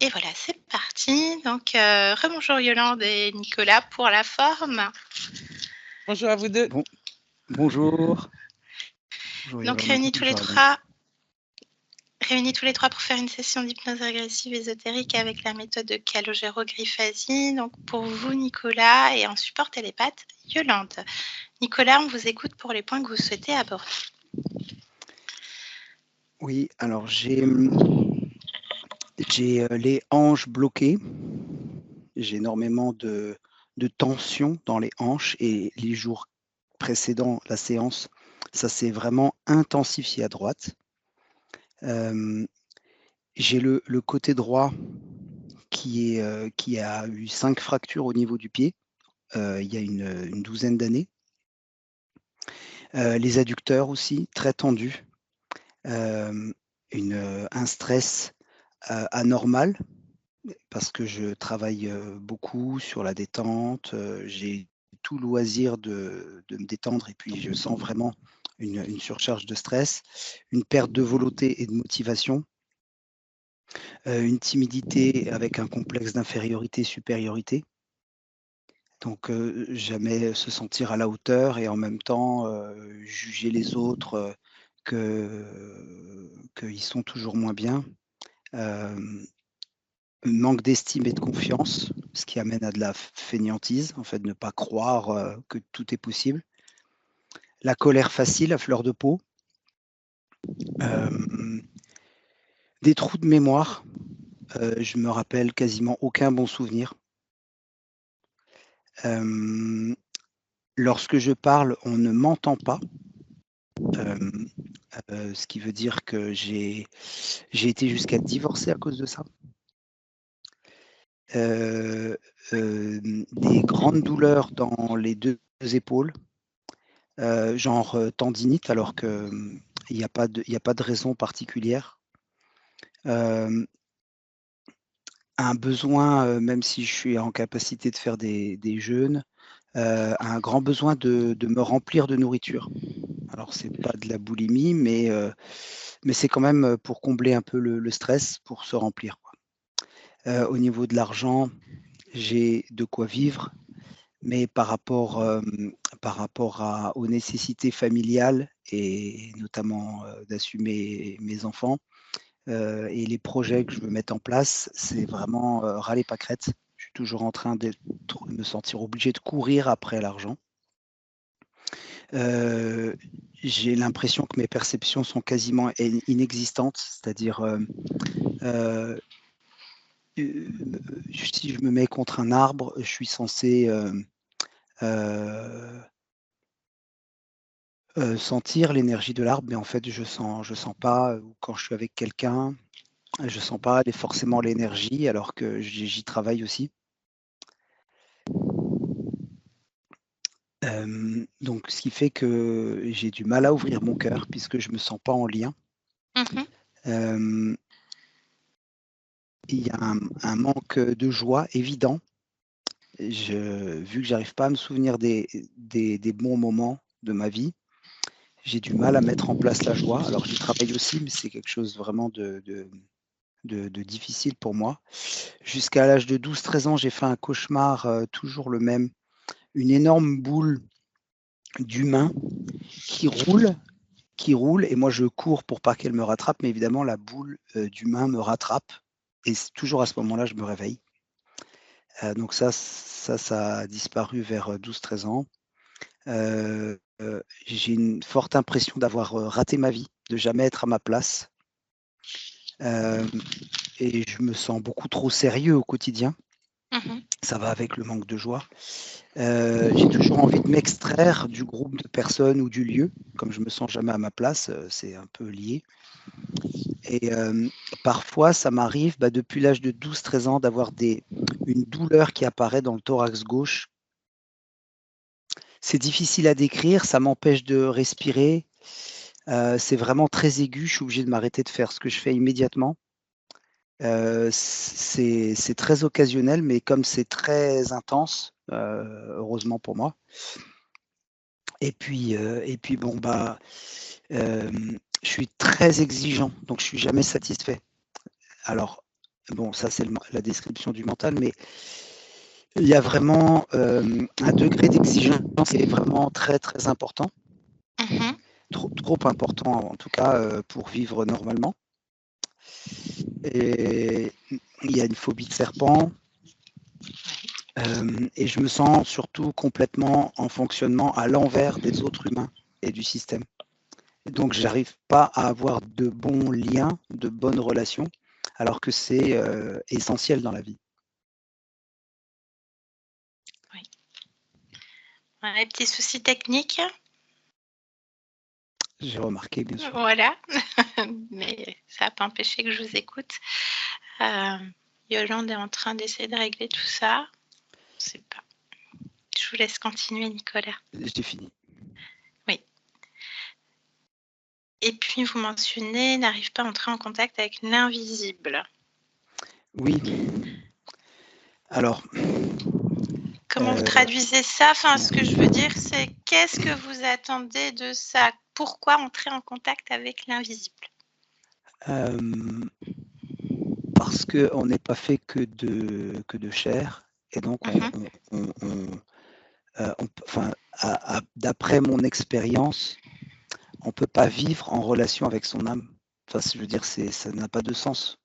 Et voilà, c'est parti. Donc, rebonjour Yolande et Nicolas pour la forme. Bonjour à vous deux. Bon, bonjour. Bonjour Donc, Yolande, bonjour Aline. réunis tous les trois pour faire une session d'hypnose régressive ésotérique avec la méthode de Calogero-Griffasi. Donc, pour vous, Nicolas, et en support télépathe, Yolande. Nicolas, on vous écoute pour les points que vous souhaitez aborder. Oui, alors j'ai les hanches bloquées. J'ai énormément de tension dans les hanches et les jours précédant la séance, ça s'est vraiment intensifié à droite. J'ai le côté droit qui a eu 5 fractures au niveau du pied, il y a une douzaine d'années. Les adducteurs aussi, très tendus. Un stress anormal parce que je travaille beaucoup sur la détente. J'ai tout loisir de me détendre et puis je sens vraiment une surcharge de stress, une perte de volonté et de motivation, une timidité avec un complexe d'infériorité-supériorité. Donc jamais se sentir à la hauteur et en même temps juger les autres qu'ils sont toujours moins bien. Manque d'estime et de confiance, ce qui amène à de la fainéantise, en fait, ne pas croire que tout est possible. La colère facile à fleur de peau. Des trous de mémoire. Je me rappelle quasiment aucun bon souvenir. Lorsque je parle, on ne m'entend pas. Ce qui veut dire que j'ai été jusqu'à divorcer à cause de ça. Des grandes douleurs dans les 2 épaules, genre tendinite, alors qu'il n'y a pas de raison particulière. Un besoin, même si je suis en capacité de faire des jeûnes, un grand besoin de me remplir de nourriture. Alors c'est pas de la boulimie, mais c'est quand même pour combler un peu le stress, pour se remplir, quoi. Au niveau de l'argent, j'ai de quoi vivre, mais par rapport aux nécessités familiales et notamment, d'assumer mes enfants, et les projets que je veux mettre en place, c'est vraiment, râler pâquerette. Je suis toujours en train de me sentir obligé de courir après l'argent. J'ai l'impression que mes perceptions sont quasiment inexistantes, c'est-à-dire, si je me mets contre un arbre, je suis censé, sentir l'énergie de l'arbre, mais en fait, je sens pas, ou quand je suis avec quelqu'un, je sens pas forcément l'énergie alors que j'y travaille aussi. Donc ce qui fait que j'ai du mal à ouvrir mon cœur puisque je me sens pas en lien. Hem, il y a un manque de joie évident. Vu que j'arrive pas à me souvenir des bons moments de ma vie, j'ai du mal à mettre en place la joie. Alors j'y travaille aussi, mais c'est quelque chose vraiment de difficile pour moi. Jusqu'à l'âge de 12-13 ans, j'ai fait un cauchemar, toujours le même. Une énorme boule d'humain qui roule et moi je cours pour pas qu'elle me rattrape, mais évidemment la boule, d'humain me rattrape et c'est toujours à ce moment-là, je me réveille. Donc ça a disparu vers 12-13 ans. J'ai une forte impression d'avoir, raté ma vie, de jamais être à ma place. Et je me sens beaucoup trop sérieux au quotidien. Ça va avec le manque de joie. J'ai toujours envie de m'extraire du groupe de personnes ou du lieu, comme je me sens jamais à ma place, c'est un peu lié. Et parfois, ça m'arrive, depuis l'âge de 12-13 ans, d'avoir une douleur qui apparaît dans le thorax gauche. C'est difficile à décrire, ça m'empêche de respirer. C'est vraiment très aigu, je suis obligé de m'arrêter de faire ce que je fais immédiatement. C'est très occasionnel, mais comme c'est très intense, heureusement pour moi. Et puis bon, je suis très exigeant, donc je suis jamais satisfait. Alors Bon, ça c'est la description du mental, mais il y a vraiment un degré d'exigence qui est vraiment très très important, Mhm. trop important en tout cas pour vivre normalement. Et il y a une phobie de serpent. Et je me sens surtout complètement en fonctionnement à l'envers des autres humains et du système. Donc, j'arrive pas à avoir de bons liens, de bonnes relations, alors que c'est essentiel dans la vie. Oui. Ouais, petit souci technique. J'ai remarqué, bien sûr. Voilà, mais ça n'a pas empêché que je vous écoute. Yolande est en train d'essayer de régler tout ça. Je sais pas. Je vous laisse continuer, Nicolas. J'ai fini. Oui. Et puis, vous mentionnez, n'arrive pas à entrer en contact avec l'invisible. Oui. Alors, Comment vous traduisez ça? Enfin, ce que je veux dire, c'est qu'est-ce que vous attendez de ça? Pourquoi entrer en contact avec l'invisible? parce qu'on n'est pas fait que de chair, et donc enfin, d'après mon expérience, on ne peut pas vivre en relation avec son âme. Enfin, je veux dire, ça n'a pas de sens.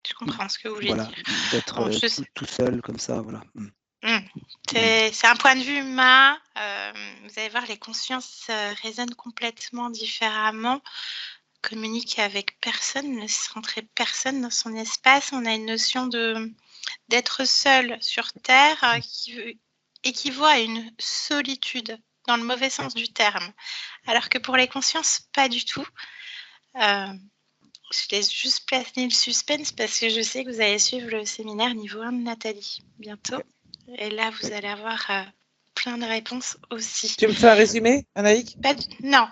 Je comprends ce que vous voulez Voilà, dire. d'être Bon, tout seul comme ça, voilà. C'est un point de vue humain. Vous allez voir, les consciences résonnent complètement différemment. Communiquer avec personne, ne laisse rentrer personne dans son espace. On a une notion d'être seul sur Terre qui équivaut à une solitude, dans le mauvais sens du terme. Alors que pour les consciences, pas du tout. Je laisse juste placer le suspense parce que je sais que vous allez suivre le séminaire niveau 1 de Nathalie bientôt. Et là, vous allez avoir plein de réponses aussi. Tu me fais un résumé, Anaïk? Non.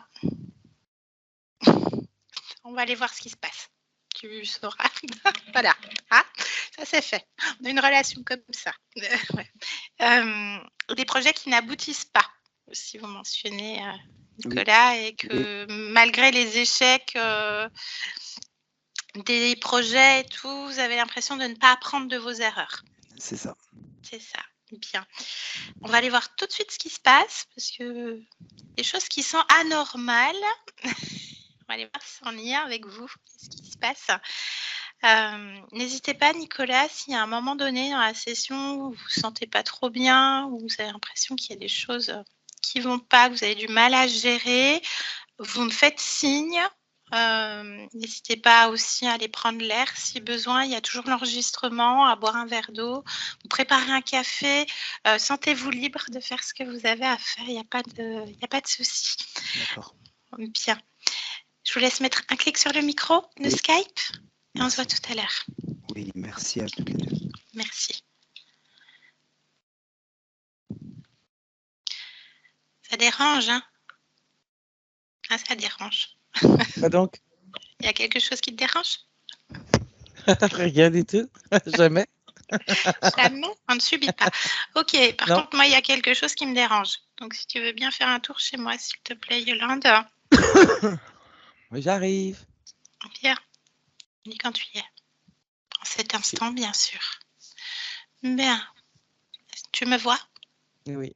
On va aller voir ce qui se passe. Tu sauras. Voilà. Ah, ça, c'est fait. On a une relation comme ça. Ouais. Des projets qui n'aboutissent pas, si vous mentionnez Nicolas, et que malgré les échecs des projets et tout, vous avez l'impression de ne pas apprendre de vos erreurs. C'est ça. C'est ça. Bien. On va aller voir tout de suite ce qui se passe, parce que des choses qui sont anormales. On va aller voir si c'est en lien avec vous, ce qui se passe. N'hésitez pas, Nicolas, si à un moment donné dans la session, vous ne vous sentez pas trop bien, ou vous avez l'impression qu'il y a des choses qui ne vont pas, que vous avez du mal à gérer, vous me faites signe. N'hésitez pas aussi à aller prendre l'air si besoin. Il y a toujours l'enregistrement, à boire un verre d'eau, vous préparez un café. Sentez-vous libre de faire ce que vous avez à faire. Il n'y a pas de souci. D'accord. Bien. Je vous laisse mettre un clic sur le micro de Skype et on se voit tout à l'heure. Oui, merci à toutes les deux. Merci. Ça dérange, hein? Ah, ça dérange. Quoi donc? Il y a quelque chose qui te dérange? Rien du tout. Jamais. Jamais? On ne subit pas. Ok, par Non. contre, moi, il y a quelque chose qui me dérange. Donc, si tu veux bien faire un tour chez moi, s'il te plaît, Yolande. Oui, j'arrive. Bien. Dis quand tu y es. En cet instant, bien sûr. Bien. Tu me vois? Oui,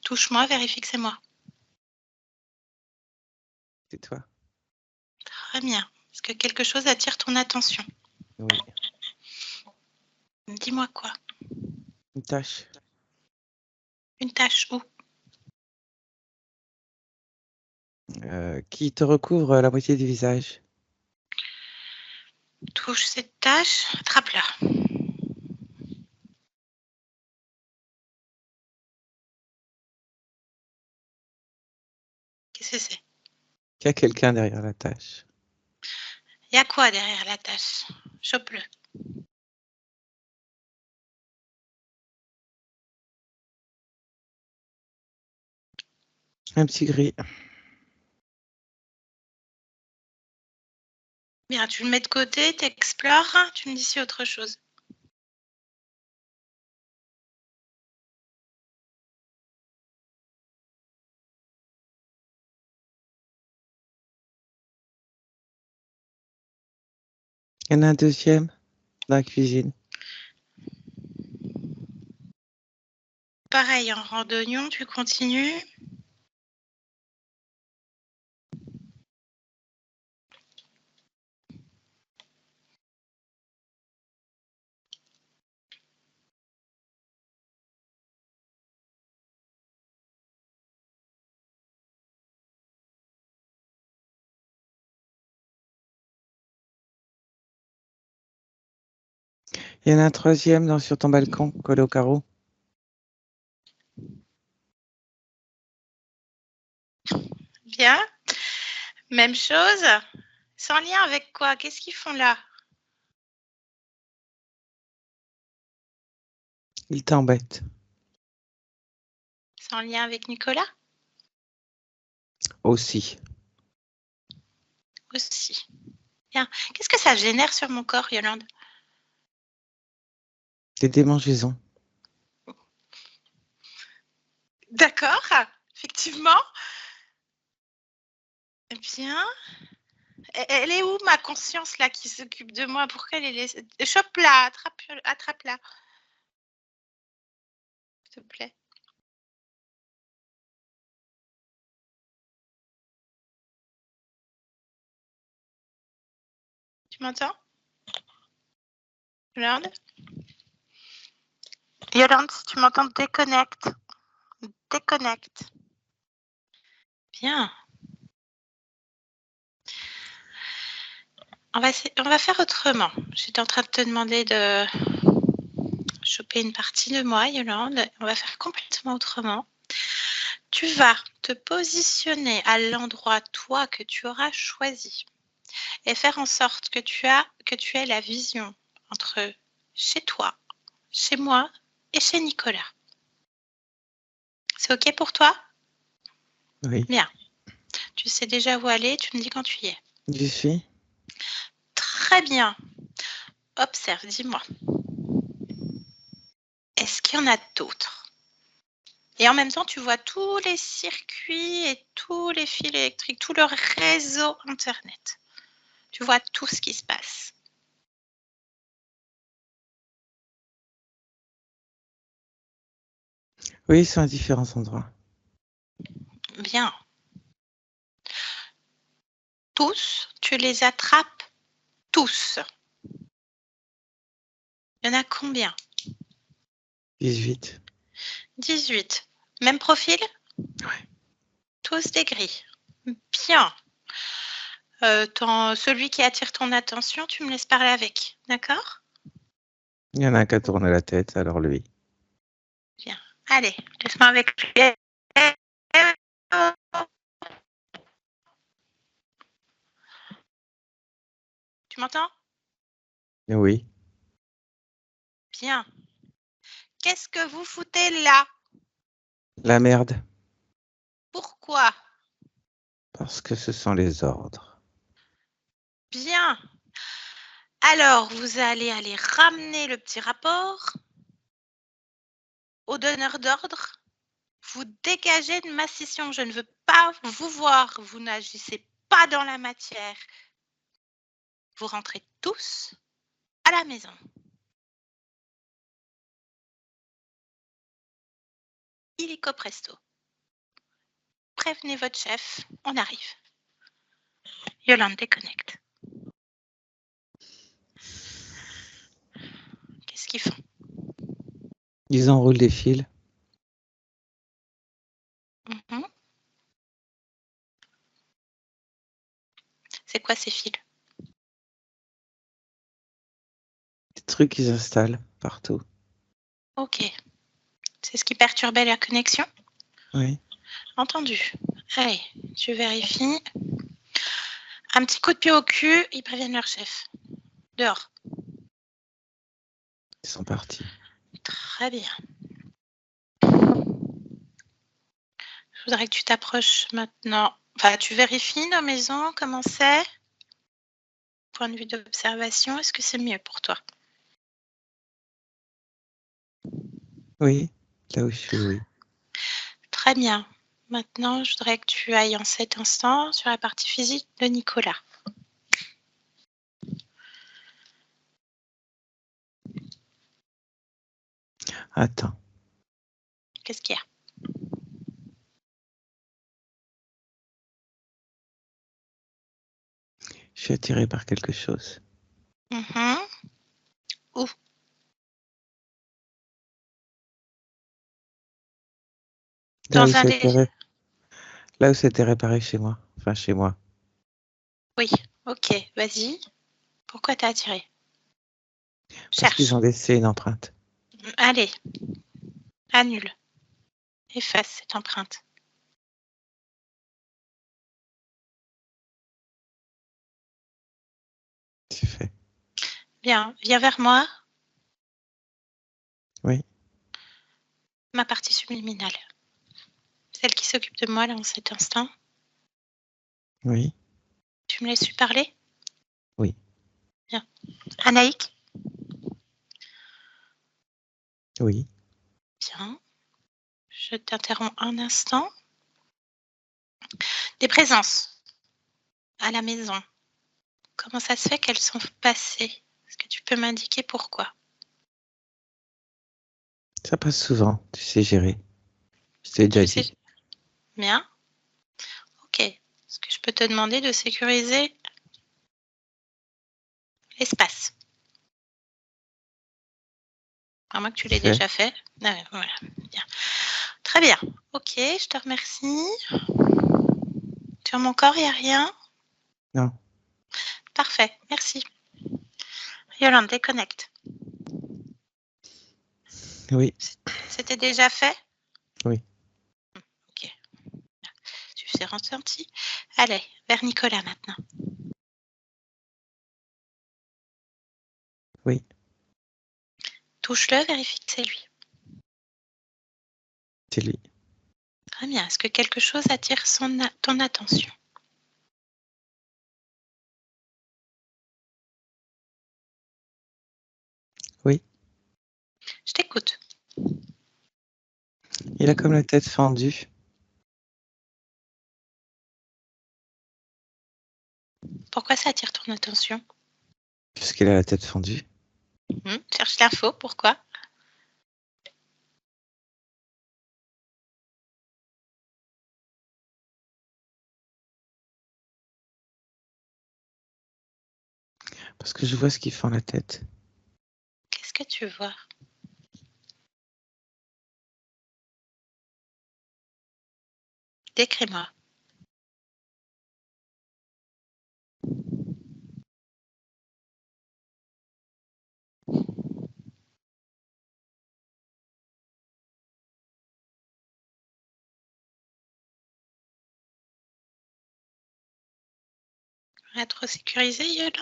Touche-moi, vérifie que c'est moi. c'est toi. Très bien. Est-ce que quelque chose attire ton attention? Oui. Dis-moi quoi? Une tâche. Une tache où? Qui te recouvre la moitié du visage. Touche cette tache, attrape-la. Qu'est-ce que c'est? Il y a quelqu'un derrière la tâche. Il y a quoi derrière la tache? Chope-le. Un petit gris. Bien, tu le mets de côté, t'explores, tu me dis si autre chose. Il y en a un deuxième. Dans la cuisine. Pareil, en randonnion, tu continues. Il y en a un troisième sur ton balcon, collé au carreau. Bien. Même chose. Sans lien avec quoi? Qu'est-ce qu'ils font là? Il t'embête. Sans lien avec Nicolas? Aussi. Aussi. Bien. Qu'est-ce que ça génère sur mon corps, Yolande? Des démangeaisons. D'accord, effectivement. Eh bien, elle est où ma conscience là qui s'occupe de moi? Pourquoi elle est laissée? Chope-la, attrape-la, s'il te plaît. Tu m'entends? Yolande? Yolande, si tu m'entends, déconnecte. Déconnecte. Bien. On va faire autrement. J'étais en train de te demander de choper une partie de moi, Yolande. On va faire complètement autrement. Tu vas te positionner à l'endroit, toi, que tu auras choisi et faire en sorte que tu aies la vision entre chez toi, chez moi et chez Nicolas. C'est OK pour toi? Oui. Bien. Tu sais déjà où aller, tu me dis quand tu y es. J'y suis. Très bien. Observe, dis-moi. Est-ce qu'il y en a d'autres? Et en même temps, tu vois tous les circuits et tous les fils électriques, tout le réseau Internet. Tu vois tout ce qui se passe. Oui, ils sont à différents endroits. Bien. Tous, tu les attrapes tous. Il y en a combien? 18. 18. Même profil? Ouais. Tous des gris. Bien. Celui qui attire ton attention, tu me laisses parler avec. D'accord? Il y en a un qui a tourné la tête, alors lui. Bien. Allez, laisse-moi avec lui. Tu m'entends? Oui. Bien. Qu'est-ce que vous foutez là? La merde. Pourquoi? Parce que ce sont les ordres. Bien. Alors, vous allez aller ramener le petit rapport au donneur d'ordre. Vous dégagez de ma session. Je ne veux pas vous voir. Vous n'agissez pas dans la matière. Vous rentrez tous à la maison. Illico presto. Prévenez votre chef, on arrive. Yolande déconnecte. Qu'est-ce qu'ils font? Ils enroulent des fils. C'est quoi ces fils? Des trucs qu'ils installent partout. Ok. C'est ce qui perturbait la connexion? Oui. Entendu. Allez, tu vérifies. Un petit coup de pied au cul, ils préviennent leur chef. Dehors. Ils sont partis. Très bien. Je voudrais que tu t'approches maintenant. Enfin, tu vérifies nos maisons, comment c'est? Point de vue d'observation, est-ce que c'est mieux pour toi? Oui. Là où je suis, oui. Très bien. Maintenant, je voudrais que tu ailles en cet instant sur la partie physique de Nicolas. Attends. Qu'est-ce qu'il y a? Je suis attiré par quelque chose. Où? Là où Dans un ça a des... été là où ça a été réparé chez moi. Enfin, chez moi. Oui, ok, vas-y. Pourquoi t'as attiré? Parce qu'ils Cherche. ont laissé une empreinte. Allez, annule. Efface cette empreinte. C'est fait. Bien, viens vers moi. Oui. Ma partie subliminale. Celle qui s'occupe de moi là en cet instant. Oui. Tu me laisses lui parler? Oui. Bien. Anaïk? Oui. Bien. Je t'interromps un instant. Des présences à la maison. Comment ça se fait qu'elles sont passées? Est-ce que tu peux m'indiquer pourquoi? Ça passe souvent. Tu sais gérer. Je t'ai déjà Tu sais, dit. bien. Ok. Est-ce que je peux te demander de sécuriser l'espace? À moins que tu l'aies Fait. déjà fait. Ah ouais, voilà. Bien. Très bien. Ok, je te remercie. Sur mon corps, il n'y a rien? Non. Parfait, merci. Yolande, déconnecte. Oui. C'était déjà fait? Oui. Ok. Tu fais ressenti. Allez, vers Nicolas maintenant. Oui. Touche-le, vérifie que c'est lui. C'est lui. Très bien. Est-ce que quelque chose attire ton attention? Oui. Je t'écoute. Il a comme la tête fendue. Pourquoi ça attire ton attention? Parce qu'il a la tête fendue. Cherche l'info, pourquoi? Parce que je vois ce qu'il fait en la tête. Qu'est-ce que tu vois? Décris-moi. On a trop sécurisé, Yolande?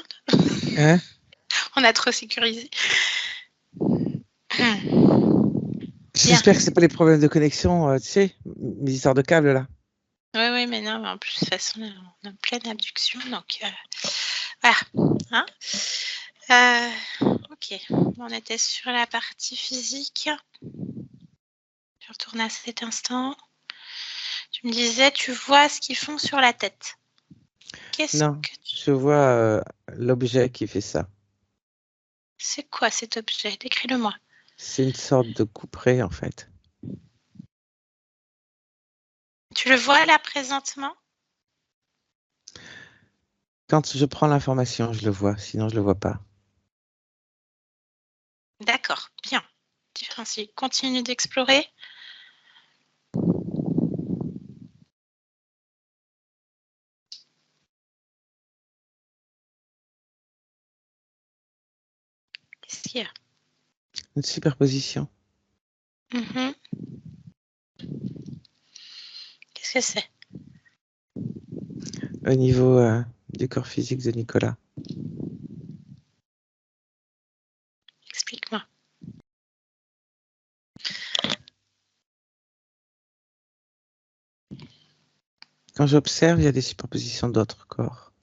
Hein? On a trop sécurisé. Bien. J'espère que c'est pas les problèmes de connexion, tu sais, mes histoires de câbles là. Oui, oui, mais non, mais en plus, de toute façon, on est en pleine abduction, donc voilà. Hein, ok, on était sur la partie physique. Je retourne à cet instant. Tu me disais, tu vois ce qu'ils font sur la tête. Qu'est-ce Non, que tu... je vois l'objet qui fait ça. C'est quoi cet objet? Décris-le-moi. C'est une sorte de couperet en fait. Tu le vois là présentement? Quand je prends l'information, je le vois, sinon je le vois pas. D'accord, bien. Différencier. Continue d'explorer. Qu'est-ce qu'il y a? Une superposition. Mhm. Qu'est-ce que c'est? Au niveau du corps physique de Nicolas. Explique-moi. Quand j'observe, il y a des superpositions d'autres corps.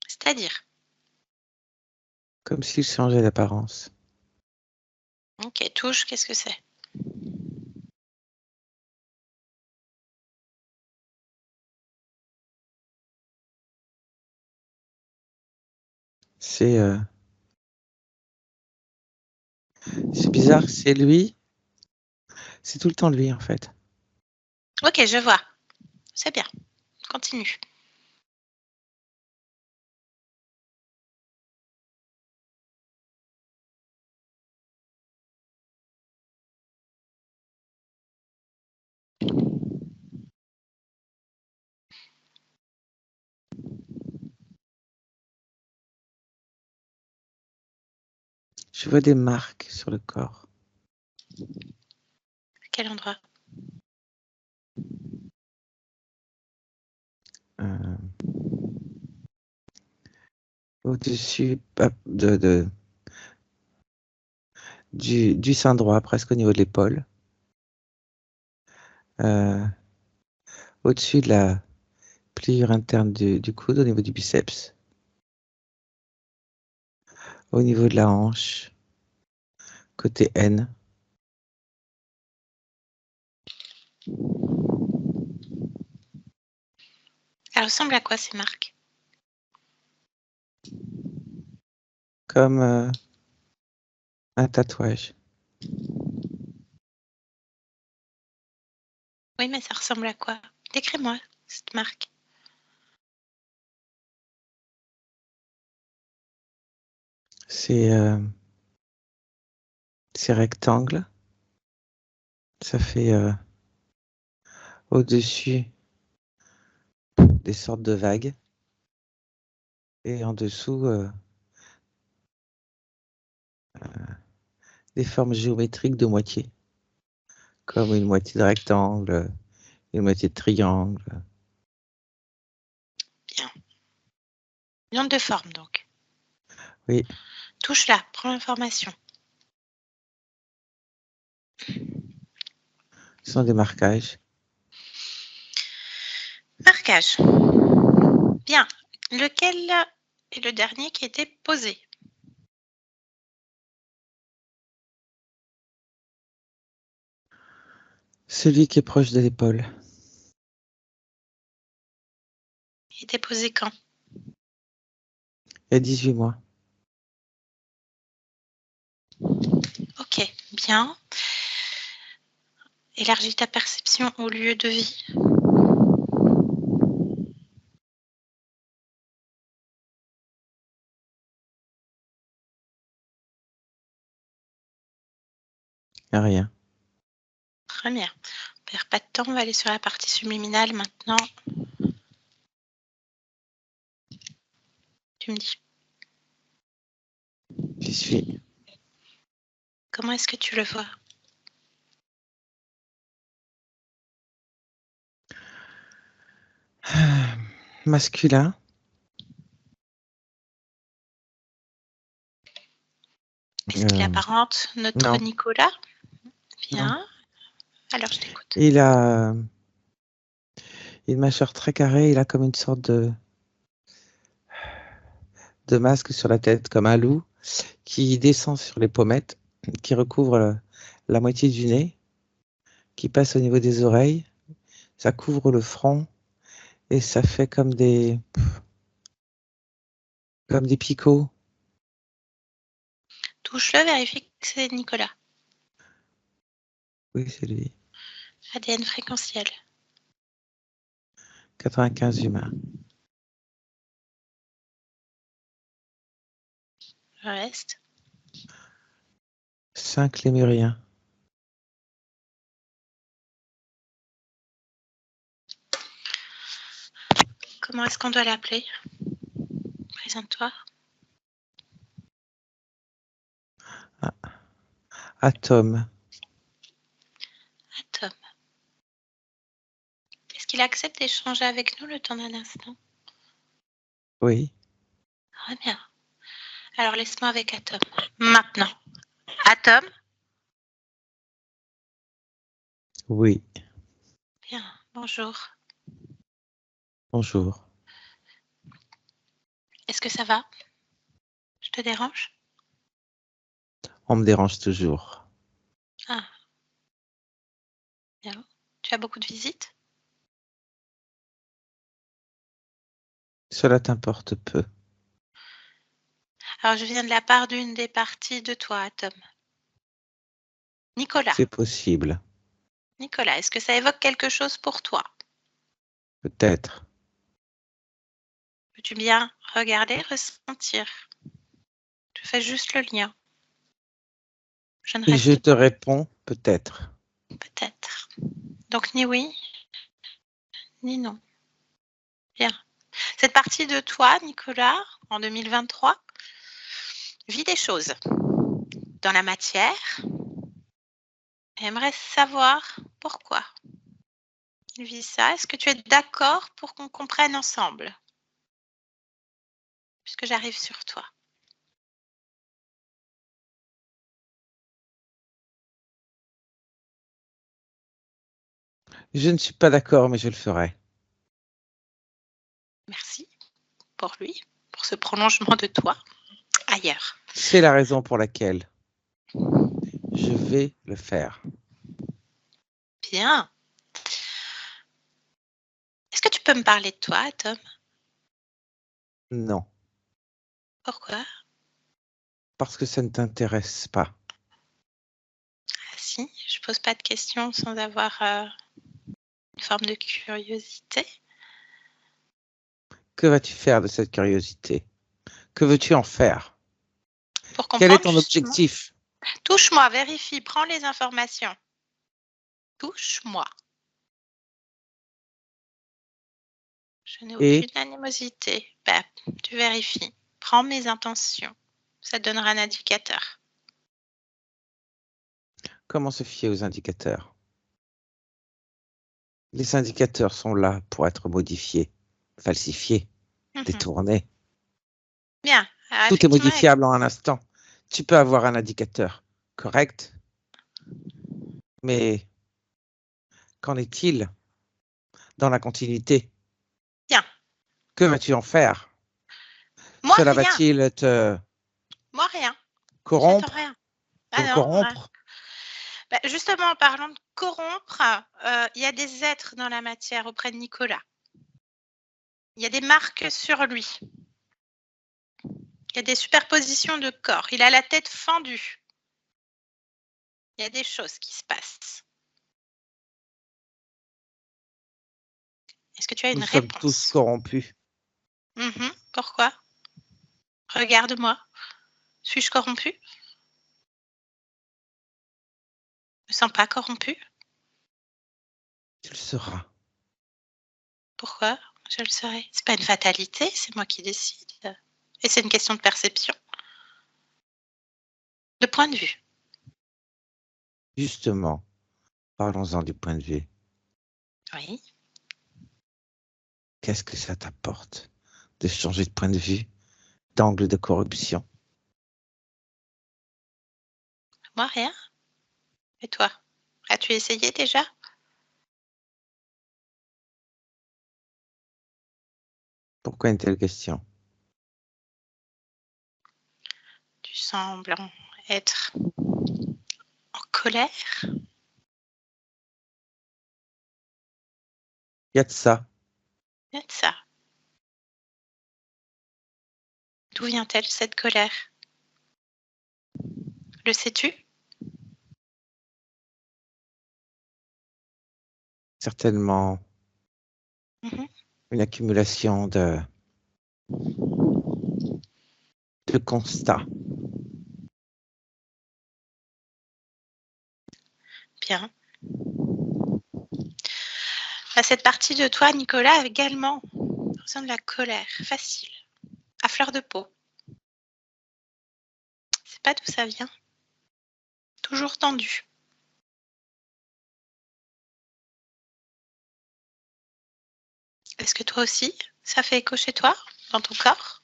C'est-à-dire? Comme s'ils changeaient d'apparence. Ok, touche, qu'est-ce que c'est? C'est C'est bizarre, c'est lui. C'est tout le temps lui, en fait. Ok, je vois. C'est bien. Continue. Je vois des marques sur le corps. À quel endroit? Au-dessus du sein droit, presque au niveau de l'épaule. Au-dessus de la pliure interne du coude, au niveau du biceps. Au niveau de la hanche, côté N. Elle ressemble à quoi ces marques? Comme un tatouage. Oui, mais ça ressemble à quoi? Décris-moi cette marque. C'est rectangle. Ça fait au-dessus des sortes de vagues. Et en dessous, des formes géométriques de moitié. Comme une moitié de rectangle, une moitié de triangle. Bien. Une onde de forme, donc. Oui, Touche-la, prends l'information. ce sont des marquages. Marquage. Bien. Lequel est le dernier qui a été posé? Celui qui est proche de l'épaule. Il était posé quand? Il y a 18 mois. Ok, bien. Élargis ta perception au lieu de vie. Il n'y a rien. Très bien. On perd pas de temps, on va aller sur la partie subliminale maintenant. Tu me dis. J'y suis. Comment est-ce que tu le vois? Masculin. Est-ce qu'il apparente notre Non. Nicolas? Non. Bien. Alors je t'écoute. Il a une mâchoire très carrée. Il a comme une sorte de masque sur la tête, comme un loup, qui descend sur les pommettes, qui recouvre la moitié du nez, qui passe au niveau des oreilles. Ça couvre le front et ça fait comme des picots. Touche-le, vérifie que c'est Nicolas. Oui, c'est lui. ADN fréquentiel. 95 humains. Le reste. 5 lémuriens. Comment est-ce qu'on doit l'appeler? Présente-toi. Atome. Atom. Est-ce qu'il accepte d'échanger avec nous le temps d'un instant? Oui. Très bien. Alors laisse-moi avec Atom. Maintenant. Atom. Oui. Bien. Bonjour. Bonjour. Est-ce que ça va? Je te dérange? On me dérange toujours. Ah, bien. Tu as beaucoup de visites? Cela t'importe peu. Alors je viens de la part d'une des parties de toi, Atom. Nicolas, C'est possible, Nicolas, est-ce que ça évoque quelque chose pour toi? peut-être. Peux-tu bien regarder, ressentir? Je fais juste le lien. Je ne Et je reste te pas, réponds, peut-être. peut-être. Donc ni oui, ni non. Bien. Cette partie de toi, Nicolas, en 2023, vit des choses dans la matière. J'aimerais savoir pourquoi il vit ça. Est-ce que tu es d'accord pour qu'on comprenne ensemble? Puisque j'arrive sur toi. Je ne suis pas d'accord, mais je le ferai. Merci pour lui, pour ce prolongement de toi ailleurs. C'est la raison pour laquelle je vais le faire. Bien. Est-ce que tu peux me parler de toi, Tom? Non, Pourquoi? parce que ça ne t'intéresse pas. Ah si, je pose pas de questions sans avoir une forme de curiosité. Que vas-tu faire de cette curiosité? Que veux-tu en faire? Pour Quel est comprendre ton justement. objectif? Touche-moi, vérifie, prends les informations. Touche-moi. Je n'ai Et aucune animosité. Bah, tu vérifies. Prends mes intentions. Ça te donnera un indicateur. comment se fier aux indicateurs? Les indicateurs sont là pour être modifiés, falsifiés, Mhm. détournés. Bien. Alors, Tout est effectivement, modifiable en un instant. Tu peux avoir un indicateur correct, mais qu'en est-il dans la continuité? bien. Que vas-tu en faire? Moi, Cela rien. va-t-il te Moi, rien. J'attends corrompre? rien. Te Ah non, rien. corrompre? Bah, justement, en parlant de corrompre, il y a des êtres dans la matière auprès de Nicolas. Il y a des marques sur lui. Il y a des superpositions de corps. Il a la tête fendue. Il y a des choses qui se passent. Est-ce que tu as Nous une sommes tous réponse? corrompus. Pourquoi? Regarde-moi. Suis-je corrompue? Je me sens pas corrompue. Tu le seras. Pourquoi je le serai? C'est pas une fatalité, c'est moi qui décide. Et c'est une question de perception, de point de vue. Justement, parlons-en du point de vue. Oui. Qu'est-ce que ça t'apporte de changer de point de vue, d'angle de corruption? Moi, rien. Et toi? As-tu essayé déjà? Pourquoi une telle question? Tu sembles être en colère. Il y a de ça. Il y a de ça. D'où vient-elle cette colère? Le sais-tu? Certainement Mhm. une accumulation de constats. Bien. À cette partie de toi, Nicolas, également, ressent de la colère, facile, à fleur de peau. C'est pas d'où ça vient. Toujours tendu. Est-ce que toi aussi, ça fait écho chez toi, dans ton corps?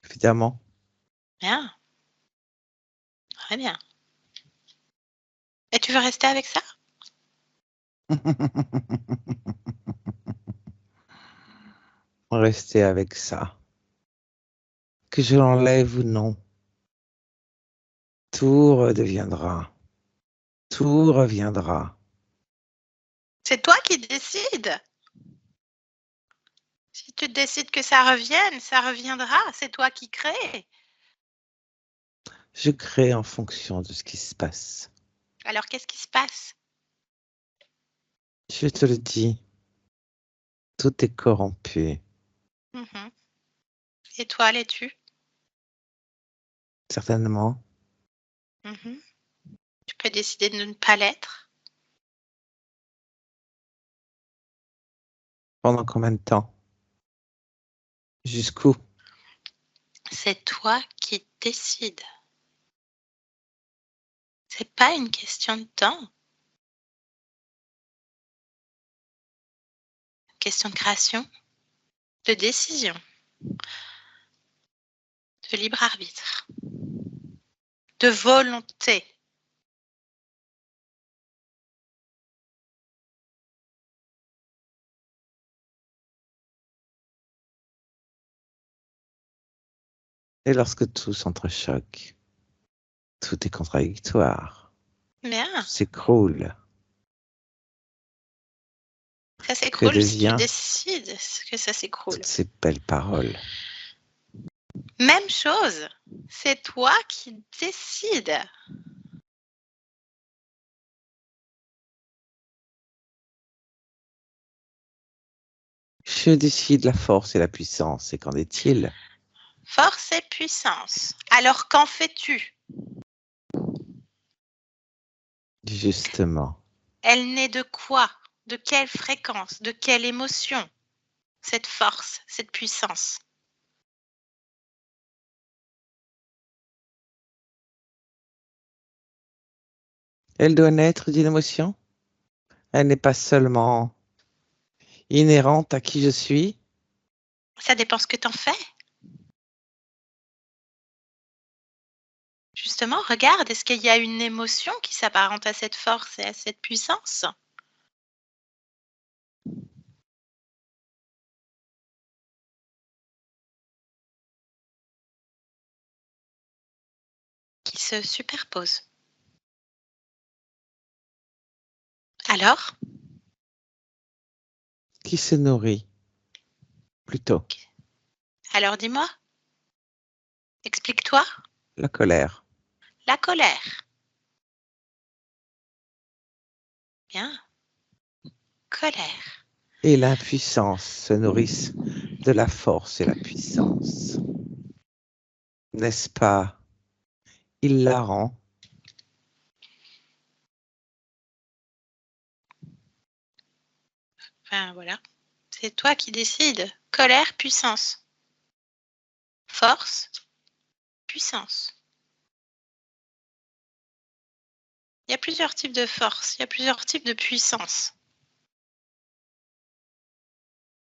Évidemment. Bien. Très bien. Et tu veux rester avec ça? Rester avec ça. Que je l'enlève ou non, tout redeviendra. Tout reviendra. C'est toi qui décides. Si tu décides que ça revienne, ça reviendra. C'est toi qui crées. Je crée en fonction de ce qui se passe. Alors, qu'est-ce qui se passe? Je te le dis, tout est corrompu. Mhm. Et toi, l'es-tu? Certainement. Mhm. Tu peux décider de ne pas l'être. Pendant combien de temps? Jusqu'où? C'est toi qui décides. C'est pas une question de temps. Question de création, de décision, de libre arbitre, de volonté. Et lorsque tout s'entrechoque, tout est contradictoire, Bien, tout s'écroule. ça Que s'écroule si tu devient décides que ça s'écroule. toutes ces belles paroles? Même chose, c'est toi qui décides. Je décide la force et la puissance. Et qu'en est-il? Force et puissance. Alors qu'en fais-tu? Justement, Elle naît de quoi? De quelle fréquence? De quelle émotion? Cette force, cette puissance. elle doit naître d'une émotion. Elle n'est pas seulement inhérente à qui je suis. Ça dépend ce que t'en fais. Justement, regarde, est-ce qu'il y a une émotion qui s'apparente à cette force et à cette puissance? Qui se superposent. Alors? Qui se nourrit plutôt? Alors dis-moi, explique-toi. La colère. La colère. Bien. Colère. Et l'impuissance se nourrissent de la force et la puissance. N'est-ce pas hilarant? Enfin voilà. C'est toi qui décides. Colère, puissance. Force, puissance. Il y a plusieurs types de force, il y a plusieurs types de puissance.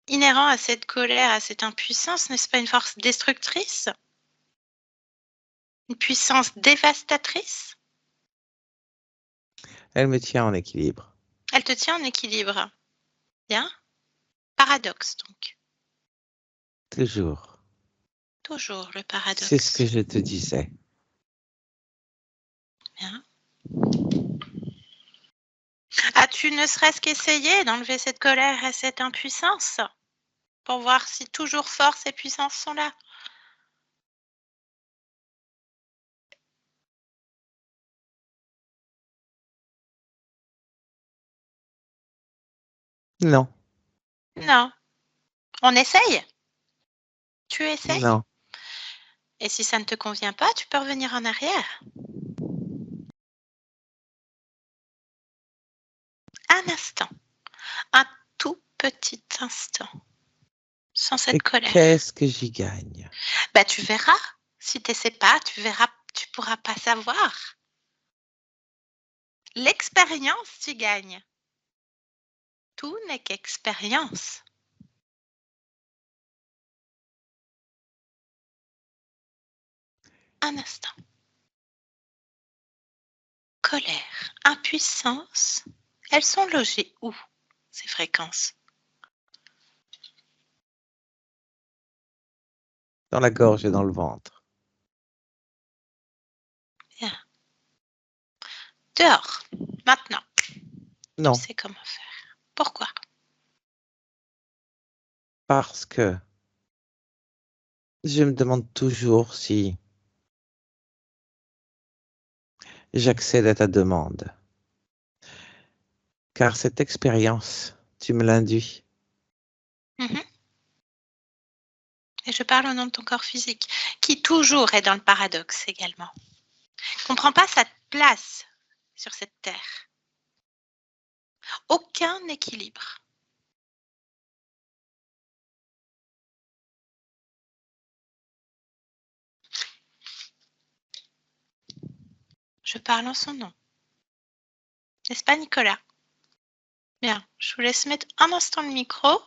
Inhérent à cette colère, à cette impuissance, n'est-ce pas une force destructrice? Une puissance dévastatrice? Elle me tient en équilibre. Elle te tient en équilibre. Bien. Paradoxe donc. Toujours. Toujours le C'est ce paradoxe. que je te disais. Bien. As-tu ne serait-ce qu'essayé d'enlever cette colère et cette impuissance pour voir si toujours force et puissance sont là? Non, Non. On essaye? Tu essayes? non. Et si ça ne te convient pas, tu peux revenir en arrière. Un instant, un tout petit instant, sans cette Et colère. qu'est-ce que j'y gagne? Bah, tu verras. Si tu essaies pas, tu verras, tu pourras pas savoir. L'expérience, tu gagnes. Tout n'est qu'expérience. Un instant. Colère, impuissance, elles sont logées où, ces fréquences? Dans la gorge et dans le ventre. Bien. Dehors, maintenant. Tu Non, sais comment faire. Pourquoi? parce que je me demande toujours si J'accède à ta demande. Car cette expérience, tu me l'induis. Mhm. Et je parle au nom de ton corps physique, qui toujours est dans le paradoxe également. Ne comprend pas sa place sur cette terre. Aucun équilibre. Je parle en son nom. N'est-ce pas, Nicolas? Bien, je vous laisse mettre un instant le micro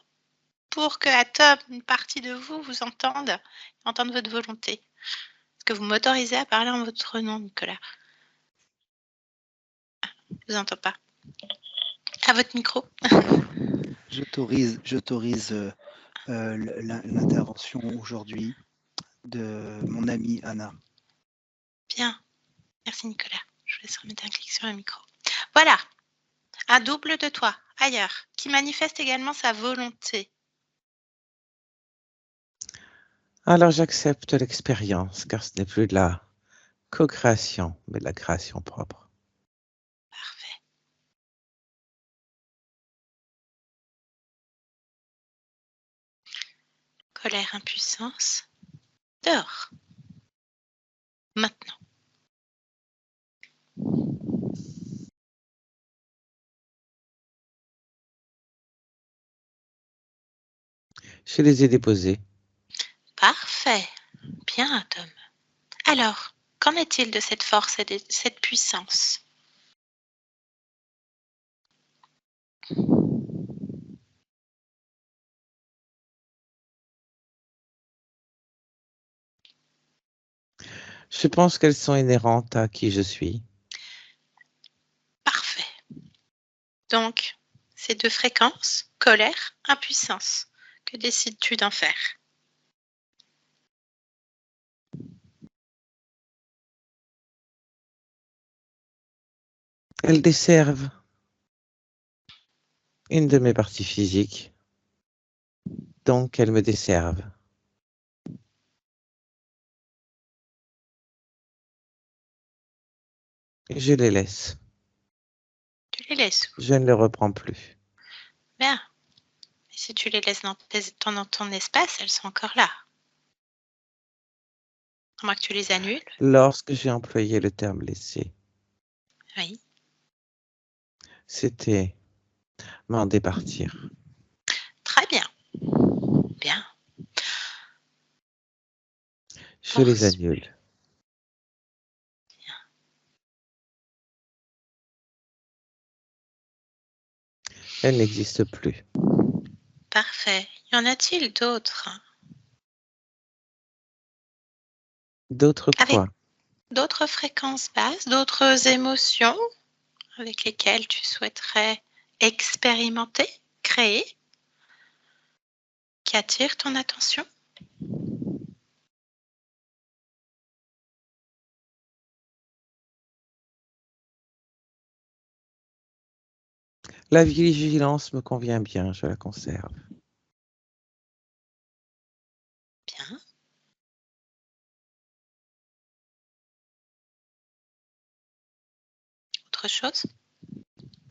pour que, à top, une partie de vous vous entende votre volonté. Est-ce que vous m'autorisez à parler en votre nom, Nicolas? Je ne vous entends pas. À votre micro. J'autorise l'intervention aujourd'hui de mon amie Anna. Bien. Merci, Nicolas. Je vous laisse remettre un clic sur le micro. Voilà. Un double de toi, ailleurs, qui manifeste également sa volonté. Alors j'accepte l'expérience, car ce n'est plus de la co-création, mais de la création propre. Parfait. Colère, impuissance. Dehors. Maintenant. Je les ai déposés. Parfait. Bien, Tom. Alors, qu'en est-il de cette force et de cette puissance? Je pense qu'elles sont inhérentes à qui je suis. Parfait. Donc, ces deux fréquences, colère, impuissance, que décides-tu d'en faire? Elles desservent une de mes parties physiques, donc elles me desservent. Et je les laisse. Tu les laisses où? Je ne les reprends plus. Bien. Et si tu les laisses dans ton espace, elles sont encore là. À moins que tu les annules. Lorsque j'ai employé le terme laisser, Oui. c'était m'en départir. Très bien. Bien. Je les Force. annule. Elles n'existent plus. Parfait. Y en a-t-il d'autres? D'autres Avec quoi? d'autres fréquences basses, d'autres émotions avec lesquelles tu souhaiterais expérimenter, créer, qui attirent ton attention? La vigilance me convient bien, je la conserve. Bien. Autre chose?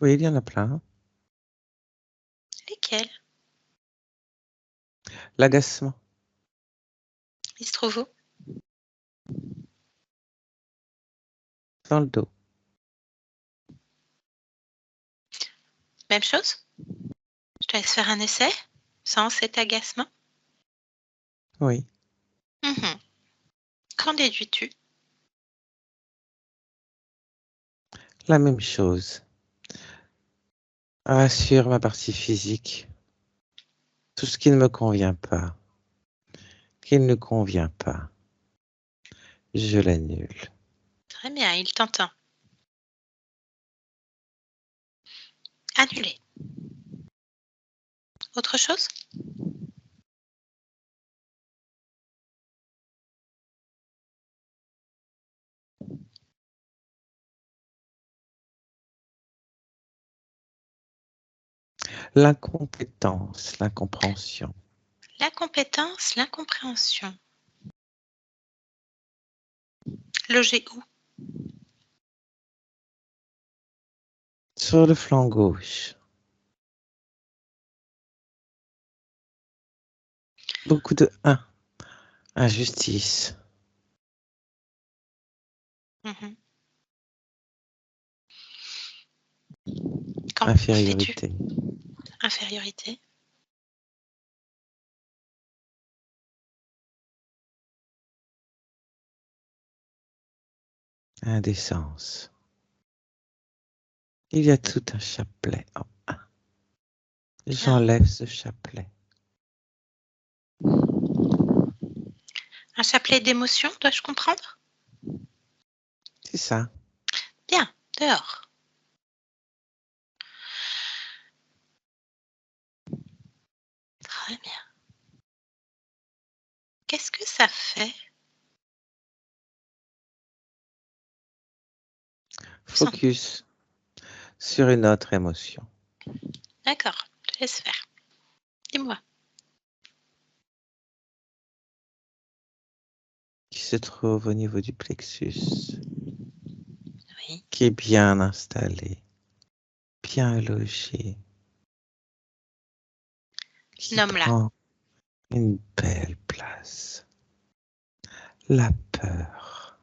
Oui, il y en a plein. Lesquelles? L'agacement, Il se trouve où? dans le dos. Même chose? Je te laisse faire un essai sans cet agacement. Oui. Mhm. Qu'en déduis-tu? La même chose. Rassure ma partie physique. Tout ce qui ne me convient pas, qui ne convient pas, je l'annule. Très bien, il t'entend. Annulé. Autre chose? L'incompétence, l'incompréhension. L'incompétence, l'incompréhension. Logé où? Sur le flanc gauche. Beaucoup de 1. Injustice. Mhm. Qu'en fais-tu? Infériorité. Infériorité. Indécence. Il y a tout un chapelet en 1. J'enlève ce chapelet. Un chapelet d'émotions, dois-je comprendre? C'est ça. Bien, dehors. Très bien. Qu'est-ce que ça fait? Focus sur une autre émotion. D'accord, je te laisse faire. Dis-moi. Qui se trouve au niveau du plexus. Oui. Qui est bien installé. Bien logé. Qui Nomme-la. prend une belle place. La peur.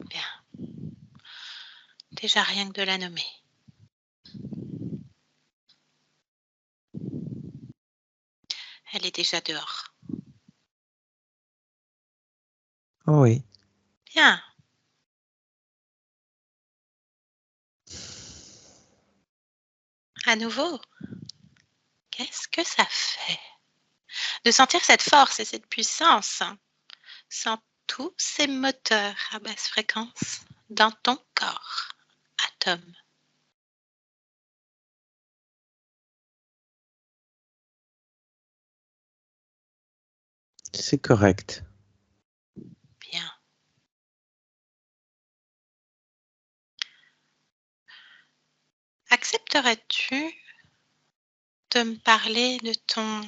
Bien. Déjà rien que de la nommer. Elle est déjà dehors. Oh oui. Bien. À nouveau. Qu'est-ce que ça fait de sentir cette force et cette puissance? Sens tous ces moteurs à basse fréquence dans ton corps, atome. C'est correct. Bien. Accepterais-tu de me parler de ton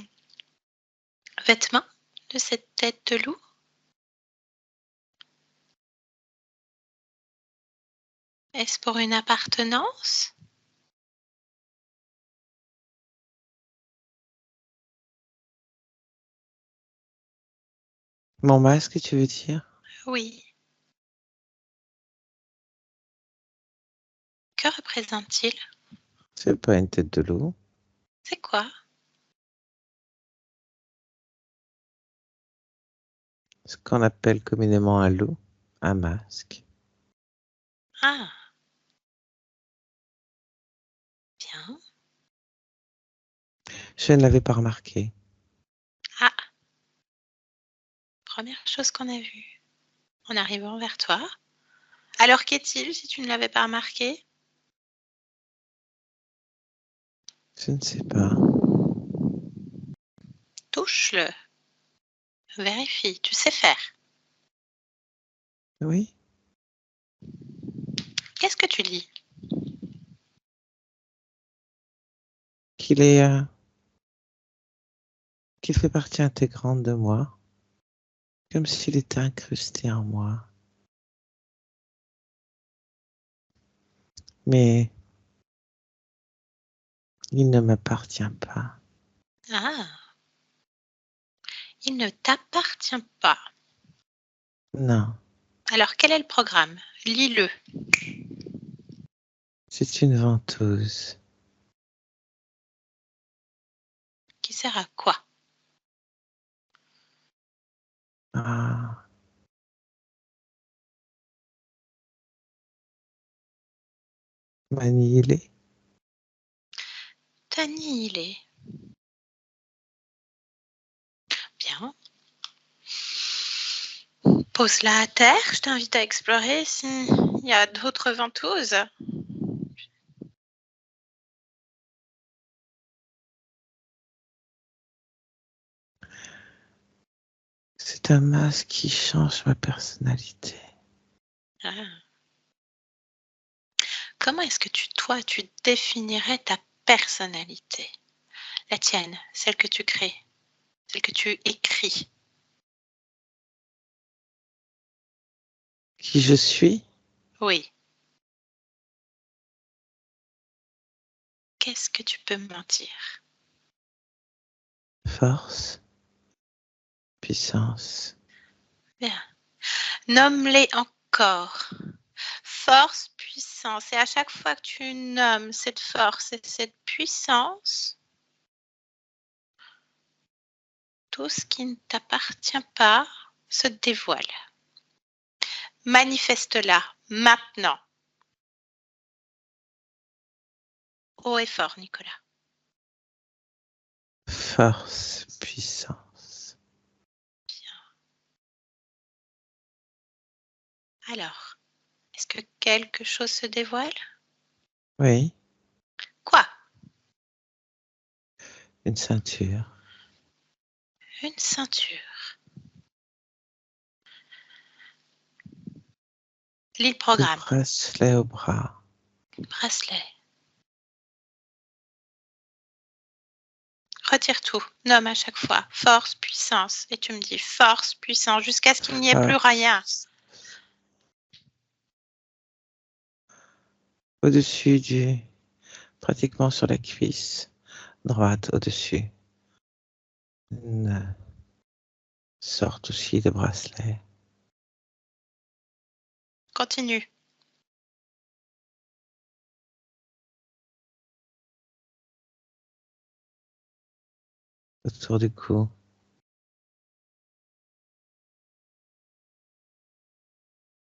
vêtement, de cette tête de loup? Est-ce pour une appartenance? Mon masque, tu veux dire? Oui. Que représente-t-il? C'est pas une tête de loup. C'est quoi? Ce qu'on appelle communément un loup. Un masque. Ah, bien. Je ne l'avais pas remarqué. Ah, première chose qu'on a vue en arrivant vers toi. Alors qu'est-il si tu ne l'avais pas remarqué? Je ne sais pas. Touche-le, vérifie, tu sais faire. Oui. Qu'est-ce que tu lis? Qu'il est, qu'il fait partie intégrante de moi. Comme s'il était incrusté en moi. Mais il ne m'appartient pas. Ah, il ne t'appartient pas. Non. Alors quel est le programme? Lis-le. C'est une ventouse. Qui sert à quoi? Ah. M'annihiler. T'annihiler. Bien. Pose-la à terre. Je t'invite à explorer s'il y a d'autres ventouses. C'est un masque qui change ma personnalité. Ah. Comment est-ce que toi, tu définirais ta personnalité? La tienne, celle que tu crées, celle que tu écris. Qui je suis? Oui. qu'est-ce que tu peux m'en dire? Force, puissance. Bien. Nomme-les encore. Force, puissance. Et à chaque fois que tu nommes cette force et cette puissance, tout ce qui ne t'appartient pas se dévoile. Manifeste-la maintenant. Haut et fort, Nicolas. Force, puissance. Alors, est-ce que quelque chose se dévoile? Oui, Quoi? une ceinture. Une ceinture. Lis le Le programme. bracelet au bras. Bracelet. Retire tout. Nomme à chaque fois. Force, puissance. Et tu me dis force, puissance, jusqu'à ce qu'il n'y ait plus rien. Au-dessus pratiquement sur la cuisse droite, au-dessus. Une sorte aussi de bracelet. Continue. Autour du cou.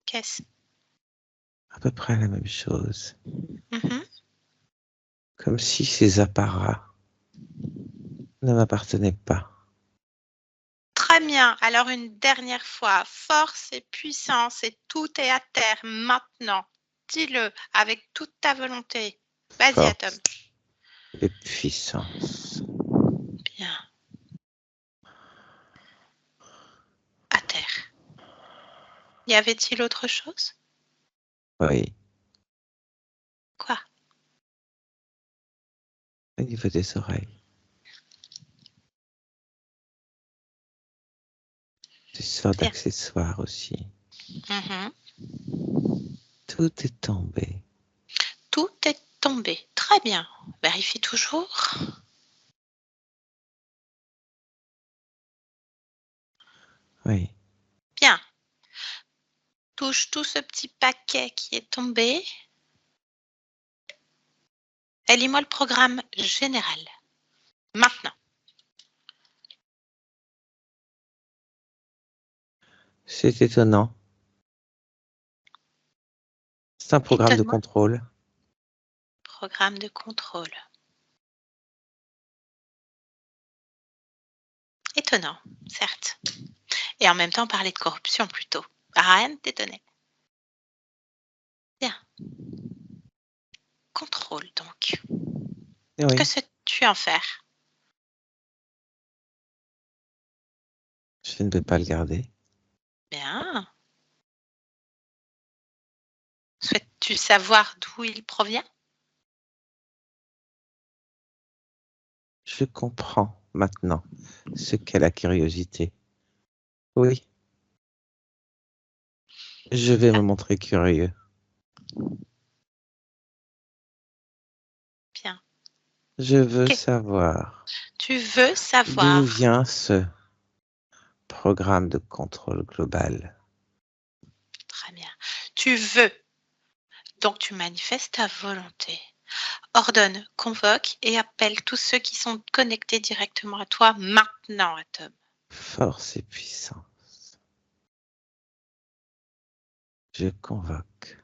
Qu'est-ce? À peu près la même chose. Mhm. Comme si ces apparats ne m'appartenaient pas. Très bien. Alors une dernière fois. Force et puissance et tout est à terre maintenant. Dis-le avec toute ta volonté. Vas-y, Atom. Force et puissance. Bien. À terre. Y avait-il autre chose? Oui, Quoi? au niveau des oreilles. Des sortes Bien. d'accessoires aussi. Mhm. Tout est tombé. Tout est tombé. Très bien. Vérifie toujours. Oui, Bien. Touche tout ce petit paquet qui est tombé. Et lis-moi le programme général. Maintenant. c'est étonnant. C'est un programme de Étonne-moi. contrôle. Programme de contrôle. Étonnant, certes. Et en même temps, parler de corruption plutôt. Rien ne t'étonnait. Bien. Contrôle donc. Que Oui, sais-tu en faire? je ne vais pas le garder. Bien. Souhaites-tu savoir d'où il provient? Je comprends maintenant ce qu'est la curiosité. Oui, je vais me montrer curieux. Bien. Je veux Ok. savoir Tu veux d'où savoir. vient ce programme de contrôle global. Très bien. Tu veux. Donc tu manifestes ta volonté. Ordonne, convoque et appelle tous ceux qui sont connectés directement à toi maintenant, Atom. Force et puissance. Je convoque.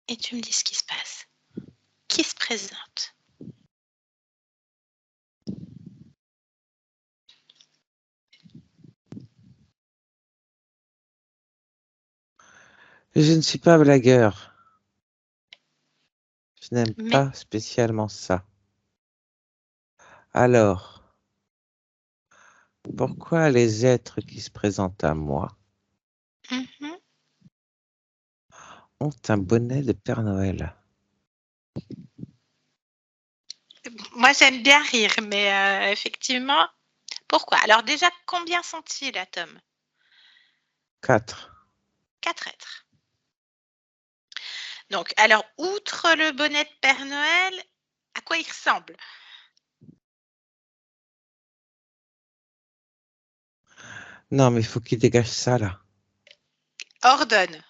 Et tu me dis ce qui se passe. Qui se présente? Je ne suis pas blagueur. Je n'aime Mais pas spécialement ça. Alors, pourquoi les êtres qui se présentent à moi mhm. ont un bonnet de Père Noël? Moi j'aime bien rire, mais effectivement, Pourquoi? Alors déjà, combien sont-ils, Tom? 4. 4 êtres. Donc, alors, outre le bonnet de Père Noël, à quoi il ressemble? Non, mais il faut qu'il dégage ça, là. Ordonne.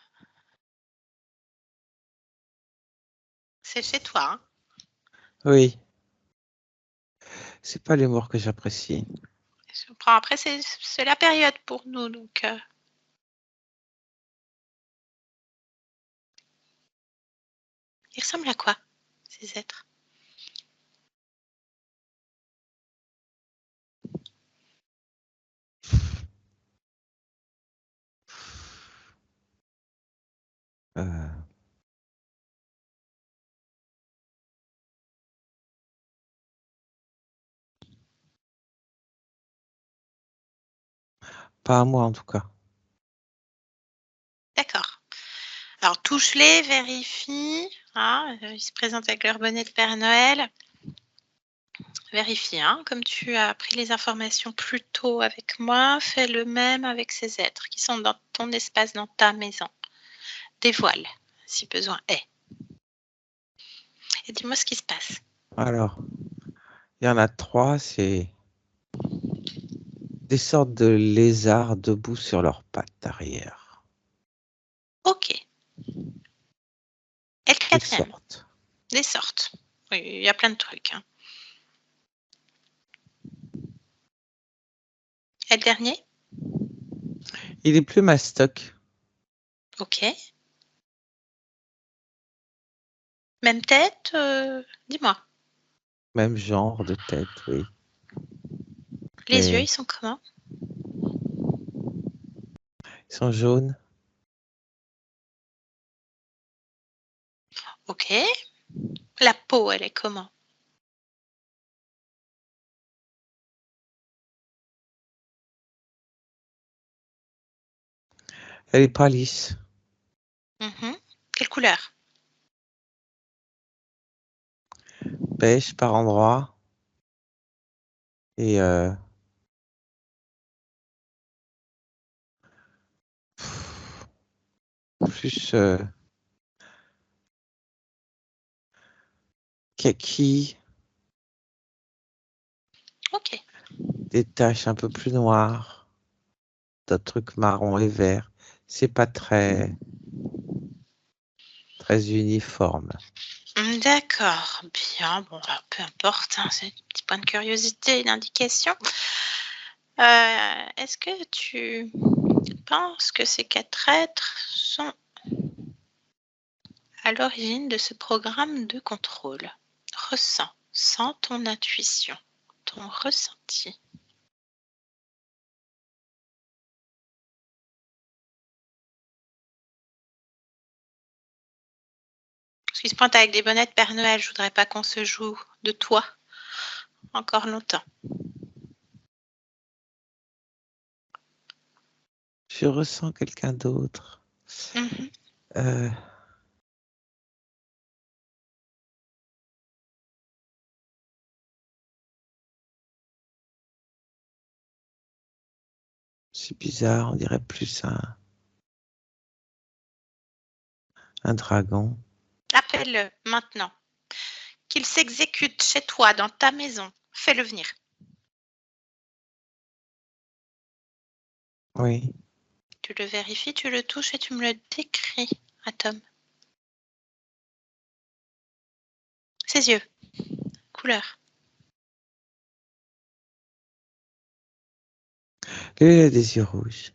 C'est chez toi, hein? Oui. C'est pas l'humour que j'apprécie. Je comprends. Après, c'est la période pour nous, donc... Ils ressemblent à quoi, ces êtres? Euh, Pas à moi, en tout cas. D'accord. Alors, touche-les, vérifie. Hein, ils se présentent avec leur bonnet de Père Noël. Vérifie, hein, comme tu as pris les informations plus tôt avec moi, fais le même avec ces êtres qui sont dans ton espace, dans ta maison. Dévoile, si besoin est. Et dis-moi ce qui se passe. Alors, il y en a 3, c'est des sortes de lézards debout sur leurs pattes arrière. Ok. Et le Des quatrième? sortes. Des sortes. Oui, il y a plein de trucs. Hein. Et le dernier? Il est plus mastoc. Ok. Même tête? Dis-moi. Même genre de tête, oui. Les yeux, ils Mais sont comment? ils sont jaunes. Ok. La peau, elle est comment? Elle est pas lisse. Mhm. Quelle couleur? Beige par endroits. Et plus kaki. Ok. Des taches un peu plus noires. D'autres trucs marron et vert. C'est pas très uniforme. D'accord, bien. Bon, alors, peu importe, hein, c'est un petit point de curiosité, une indication. Est-ce que tu penses que ces 4 êtres sont à l'origine de ce programme de contrôle? Ressens, sens ton intuition, ton ressenti. Parce qu'ils se pointent avec des bonnets de Père Noël, je voudrais pas qu'on se joue de toi encore longtemps. Je ressens quelqu'un d'autre. Mhm. C'est bizarre, on dirait plus un dragon. Appelle-le maintenant. Qu'il s'exécute chez toi, dans ta maison. Fais-le venir. Oui. Tu le vérifies, tu le touches et tu me le décris, Tom. Ses yeux. Couleur. Lui, il a des yeux rouges.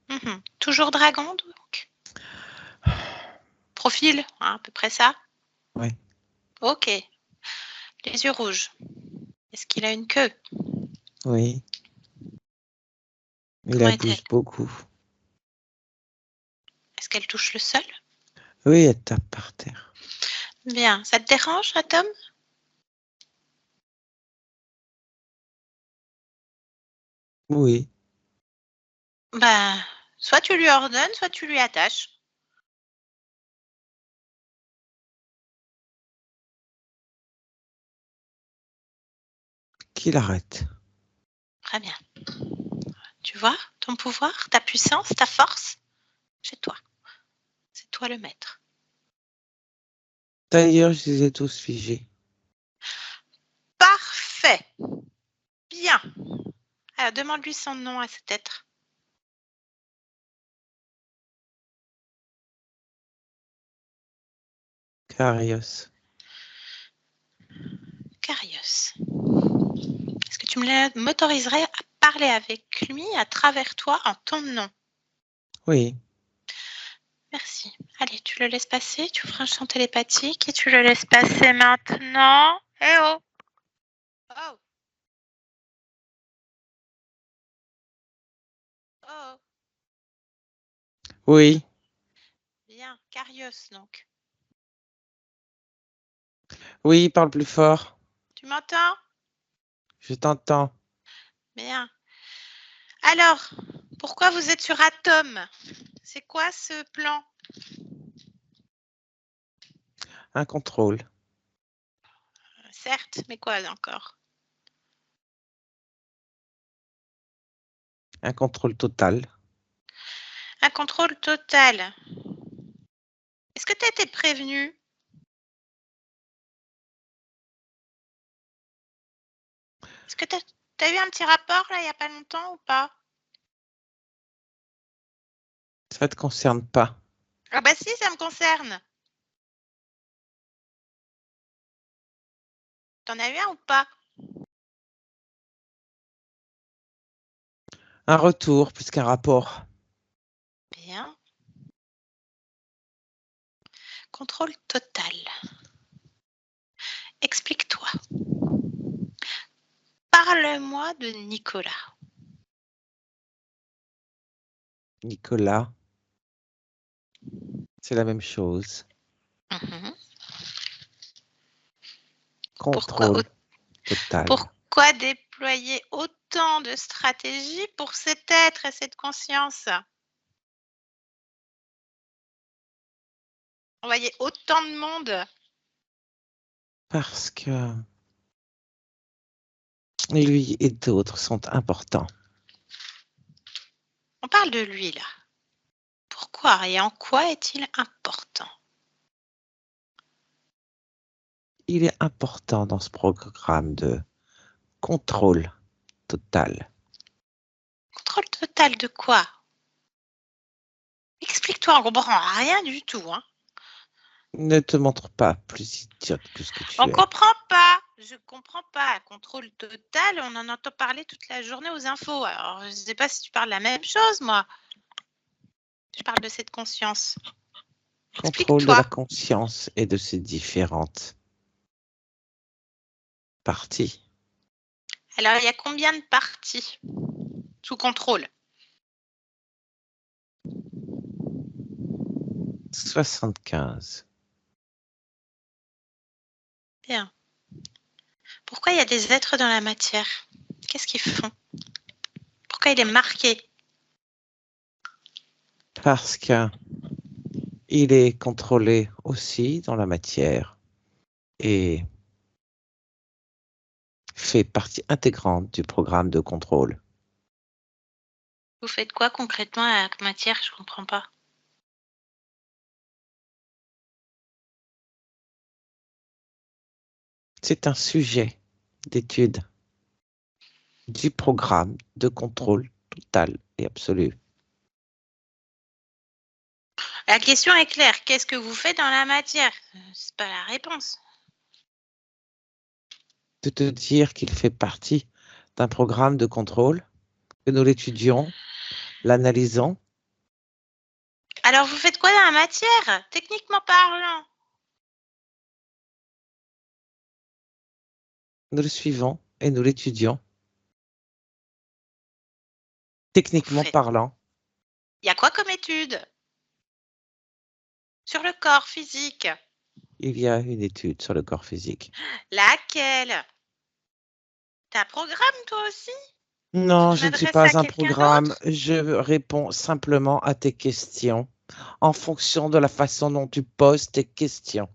Mhm. Toujours dragon, donc. Profil, hein, à peu près ça. Oui. Ok. Les yeux rouges. Est-ce qu'il a une queue? Oui. Il Comment la est-elle? bouge beaucoup. Est-ce qu'elle touche le sol? Oui, elle tape par terre. Bien. Ça te dérange, Tom? Oui. Ben, soit tu lui ordonnes, soit tu lui attaches. Qu'il arrête. Très bien. Tu vois ton pouvoir, ta puissance, ta force? C'est toi. C'est toi le maître. D'ailleurs, je les ai tous figés. Parfait. Bien. Alors, demande-lui son nom à cet être. Carios. Carios. Est-ce que tu m'autoriserais à parler avec lui à travers toi en ton nom? Oui. Merci. Allez, tu le laisses passer, tu ouvres un champ télépathique et tu le laisses passer maintenant. Eh oh! Oh! Oh! Oui. Bien, Carios donc. Oui, parle plus fort. Tu m'entends? Je t'entends. Bien. Alors, pourquoi vous êtes sur Atom? C'est quoi ce plan? Un contrôle. Certes, mais quoi encore? Un contrôle total. Un contrôle total. Est-ce que tu as été prévenu? Est-ce que tu as eu un petit rapport là il n'y a pas longtemps ou pas? Ça ne te concerne pas. Ah bah si, ça me concerne. T'en as eu un ou pas? Un retour plus qu'un rapport. Bien. Contrôle total. Explique-toi. Parle-moi de Nicolas. Nicolas. C'est la même chose. Mhm. Contrôle total. Pourquoi déployer autant de stratégies pour cet être et cette conscience? Envoyer autant de monde? Parce que lui et d'autres sont importants. On parle de lui là. Pourquoi et en quoi est-il important? Il est important dans ce programme de contrôle total. Contrôle total de quoi? Explique-toi, on comprend rien du tout. Hein. Ne te montre pas plus idiote que ce que tu On es. comprend pas. Je comprends pas. Contrôle total, on en entend parler toute la journée aux infos. Alors, je ne sais pas si tu parles de la même chose, moi. Je parle de cette conscience. Contrôle de la Explique-toi. conscience et de ses différentes parties. Alors, il y a combien de parties sous contrôle? 75. Bien. Pourquoi il y a des êtres dans la matière? Qu'est-ce qu'ils font? Pourquoi il est marqué? Parce qu'il est contrôlé aussi dans la matière et fait partie intégrante du programme de contrôle. Vous faites quoi concrètement à la matière? Je comprends pas. C'est un sujet d'étude du programme de contrôle total et absolu. La question est claire. Qu'est-ce que vous faites dans la matière? C'est pas la réponse. De te dire qu'il fait partie d'un programme de contrôle, que nous l'étudions, l'analysons. Alors, vous faites quoi dans la matière, techniquement parlant? Nous le suivons et nous l'étudions. Techniquement parlant, Il y a quoi comme étude? Sur le corps physique. il y a une étude sur le corps physique. Laquelle? T'as un programme, toi aussi? Non, Tu je ne suis m'adresses à pas un quelqu'un programme. d'autre? Je réponds simplement à tes questions en fonction de la façon dont tu poses tes questions.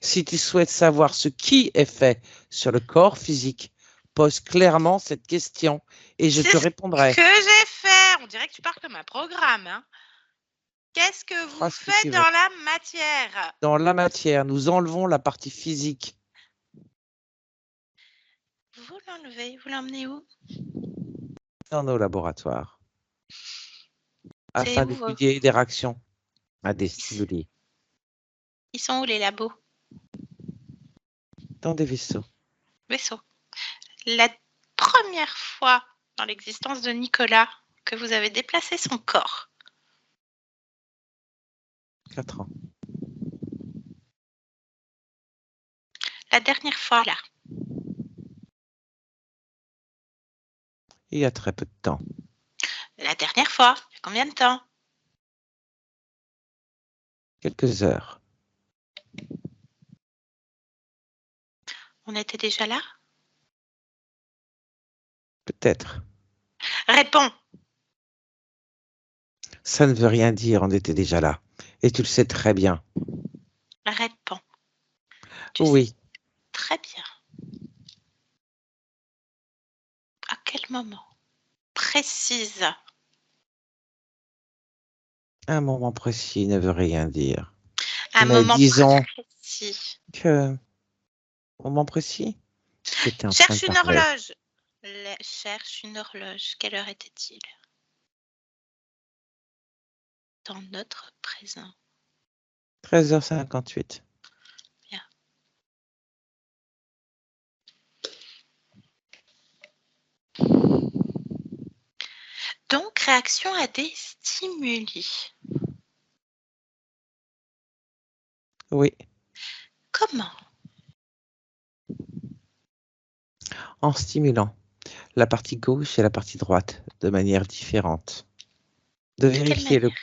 Si tu souhaites savoir ce qui est fait sur le corps physique, pose clairement cette question et je te répondrai. C'est ce que j'ai fait. On dirait que tu parles comme un programme. Hein. Qu'est-ce que vous Feras ce que tu faites veux. dans la matière? Dans la matière, nous enlevons la partie physique. Vous l'enlevez, vous l'emmenez où? Dans nos laboratoires. C'est Afin où vos... d'étudier des réactions à des stimuli. Ils sont où les labos? Dans des vaisseaux. Vaisseaux. La première fois dans l'existence de Nicolas que vous avez déplacé son corps. 4 ans. La dernière fois, là. Il y a très peu de temps. La dernière fois, il y a combien de temps? Quelques heures. On était déjà là? Peut-être. Réponds. Ça ne veut rien dire, on était déjà là. Et tu le sais très bien. Réponds. Tu Oui. sais très bien. À quel moment? Précise. Un moment précis ne veut rien dire. Un Mais moment disons précis. que... Moment précis? Tu étais en train de Cherche une parler. horloge. Cherche une horloge. Quelle heure était-il? Dans notre présent. 13h58. Bien. Donc, réaction à des stimuli. Oui. Comment? En stimulant la partie gauche et la partie droite de manière différente. De De quelle vérifier manière?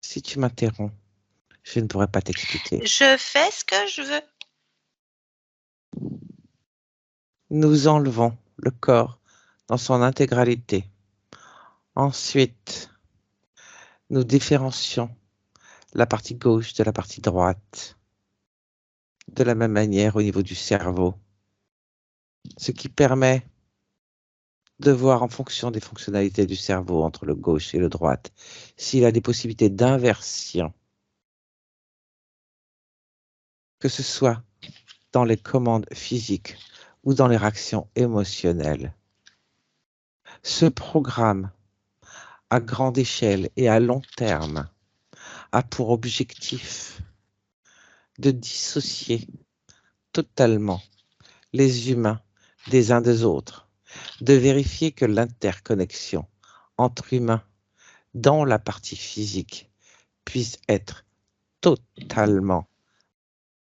Si tu m'interromps, je ne pourrais pas t'expliquer. Je fais ce que je veux. Nous enlevons le corps dans son intégralité. Ensuite, nous différencions la partie gauche de la partie droite. De la même manière au niveau du cerveau. Ce qui permet de voir en fonction des fonctionnalités du cerveau entre le gauche et le droite, s'il a des possibilités d'inversion, que ce soit dans les commandes physiques ou dans les réactions émotionnelles. Ce programme, à grande échelle et à long terme, a pour objectif de dissocier totalement les humains des uns des autres, de vérifier que l'interconnexion entre humains dans la partie physique puisse être totalement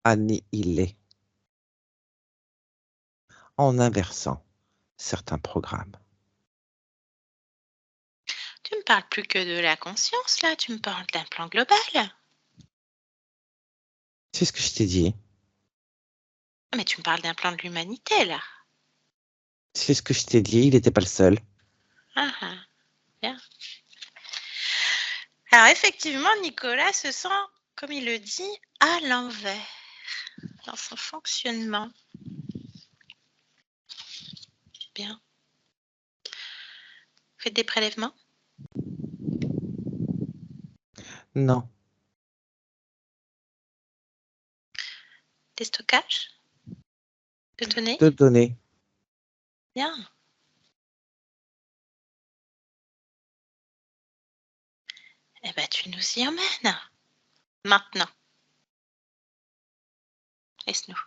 annihilée en inversant certains programmes. Tu me parles plus que de la conscience, là. Tu me parles d'un plan global. C'est ce que je t'ai dit. Mais tu me parles d'un plan de l'humanité, là. C'est ce que je t'ai dit, il n'était pas le seul. Ah, ah, bien. Alors, effectivement, Nicolas se sent, comme il le dit, à l'envers dans son fonctionnement. Bien. Faites des prélèvements? Non, Des stockages? De données? de données. Bien. Eh ben, tu nous y emmènes. Maintenant. Laisse-nous.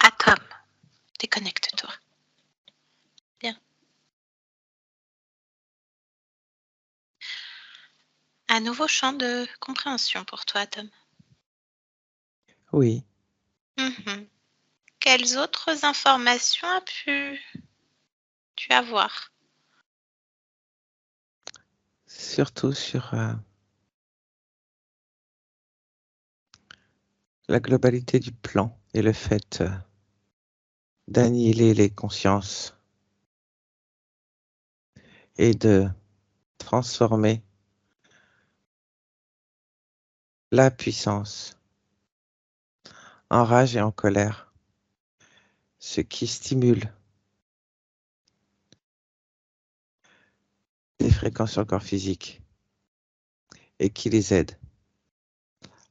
Atome, déconnecte-toi. Bien. Un nouveau champ de compréhension pour toi, Tom. Oui, Mhm. Quelles autres informations as-tu avoir? surtout sur la globalité du plan et le fait d'annihiler les consciences et de transformer la puissance en rage et en colère ce qui stimule des fréquences sur le corps physique et qui les aide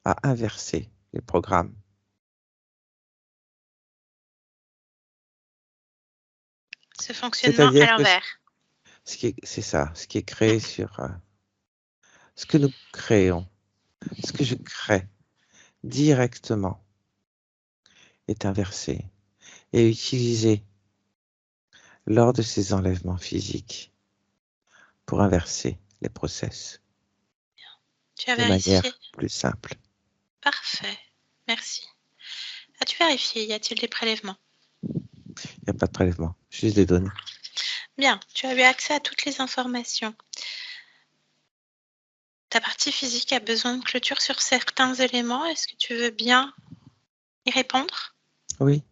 à inverser les programmes. Ce fonctionnement à C'est-à-dire que l'envers. c'est ça, ce qui est créé sur ce que nous créons, ce que je crée directement est inversé et utilisé lors de ces enlèvements physiques pour inverser les process Tu as de vérifié? manière plus simple. Parfait, merci. As-tu vérifié? Y a-t-il des prélèvements? Il n'y a pas de prélèvement, juste des données. Bien, tu as eu accès à toutes les informations. Ta partie physique a besoin de clôture sur certains éléments. Est-ce que tu veux bien y répondre? Oui,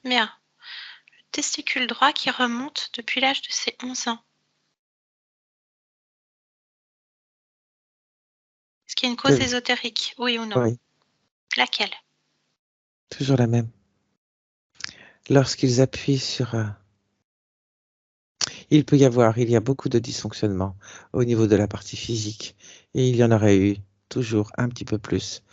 Bien. Le testicule droit qui remonte depuis l'âge de ses 11 ans. Est-ce qu'il y a une cause quelle- ésotérique, oui ou non? oui, Laquelle? toujours la même. Lorsqu'ils appuient sur... il y a beaucoup de dysfonctionnements au niveau de la partie physique et il y en aurait eu toujours un petit peu plus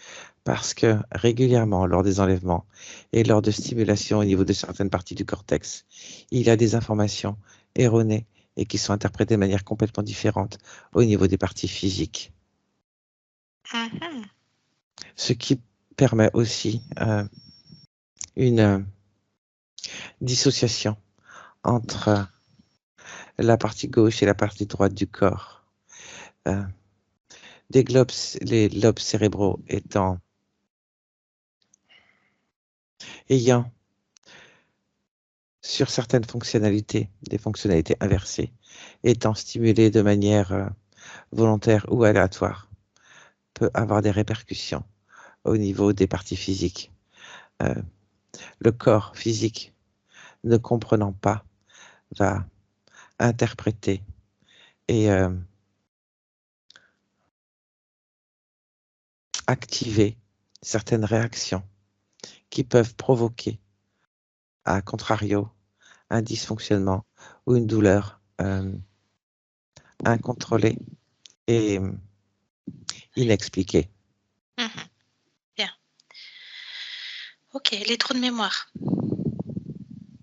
parce que régulièrement, lors des enlèvements et lors de stimulation au niveau de certaines parties du cortex, il y a des informations erronées et qui sont interprétées de manière complètement différente au niveau des parties physiques. Mhm. Ce qui permet aussi une dissociation entre la partie gauche et la partie droite du corps. Euh, les lobes cérébraux ayant sur certaines fonctionnalités, des fonctionnalités inversées, étant stimulés de manière volontaire ou aléatoire, peut avoir des répercussions au niveau des parties physiques. Euh, le corps physique, ne comprenant pas, va interpréter et activer certaines réactions qui peuvent provoquer, à contrario, un dysfonctionnement ou une douleur incontrôlée et inexpliquée. Mhm. Bien. Ok, les trous de mémoire.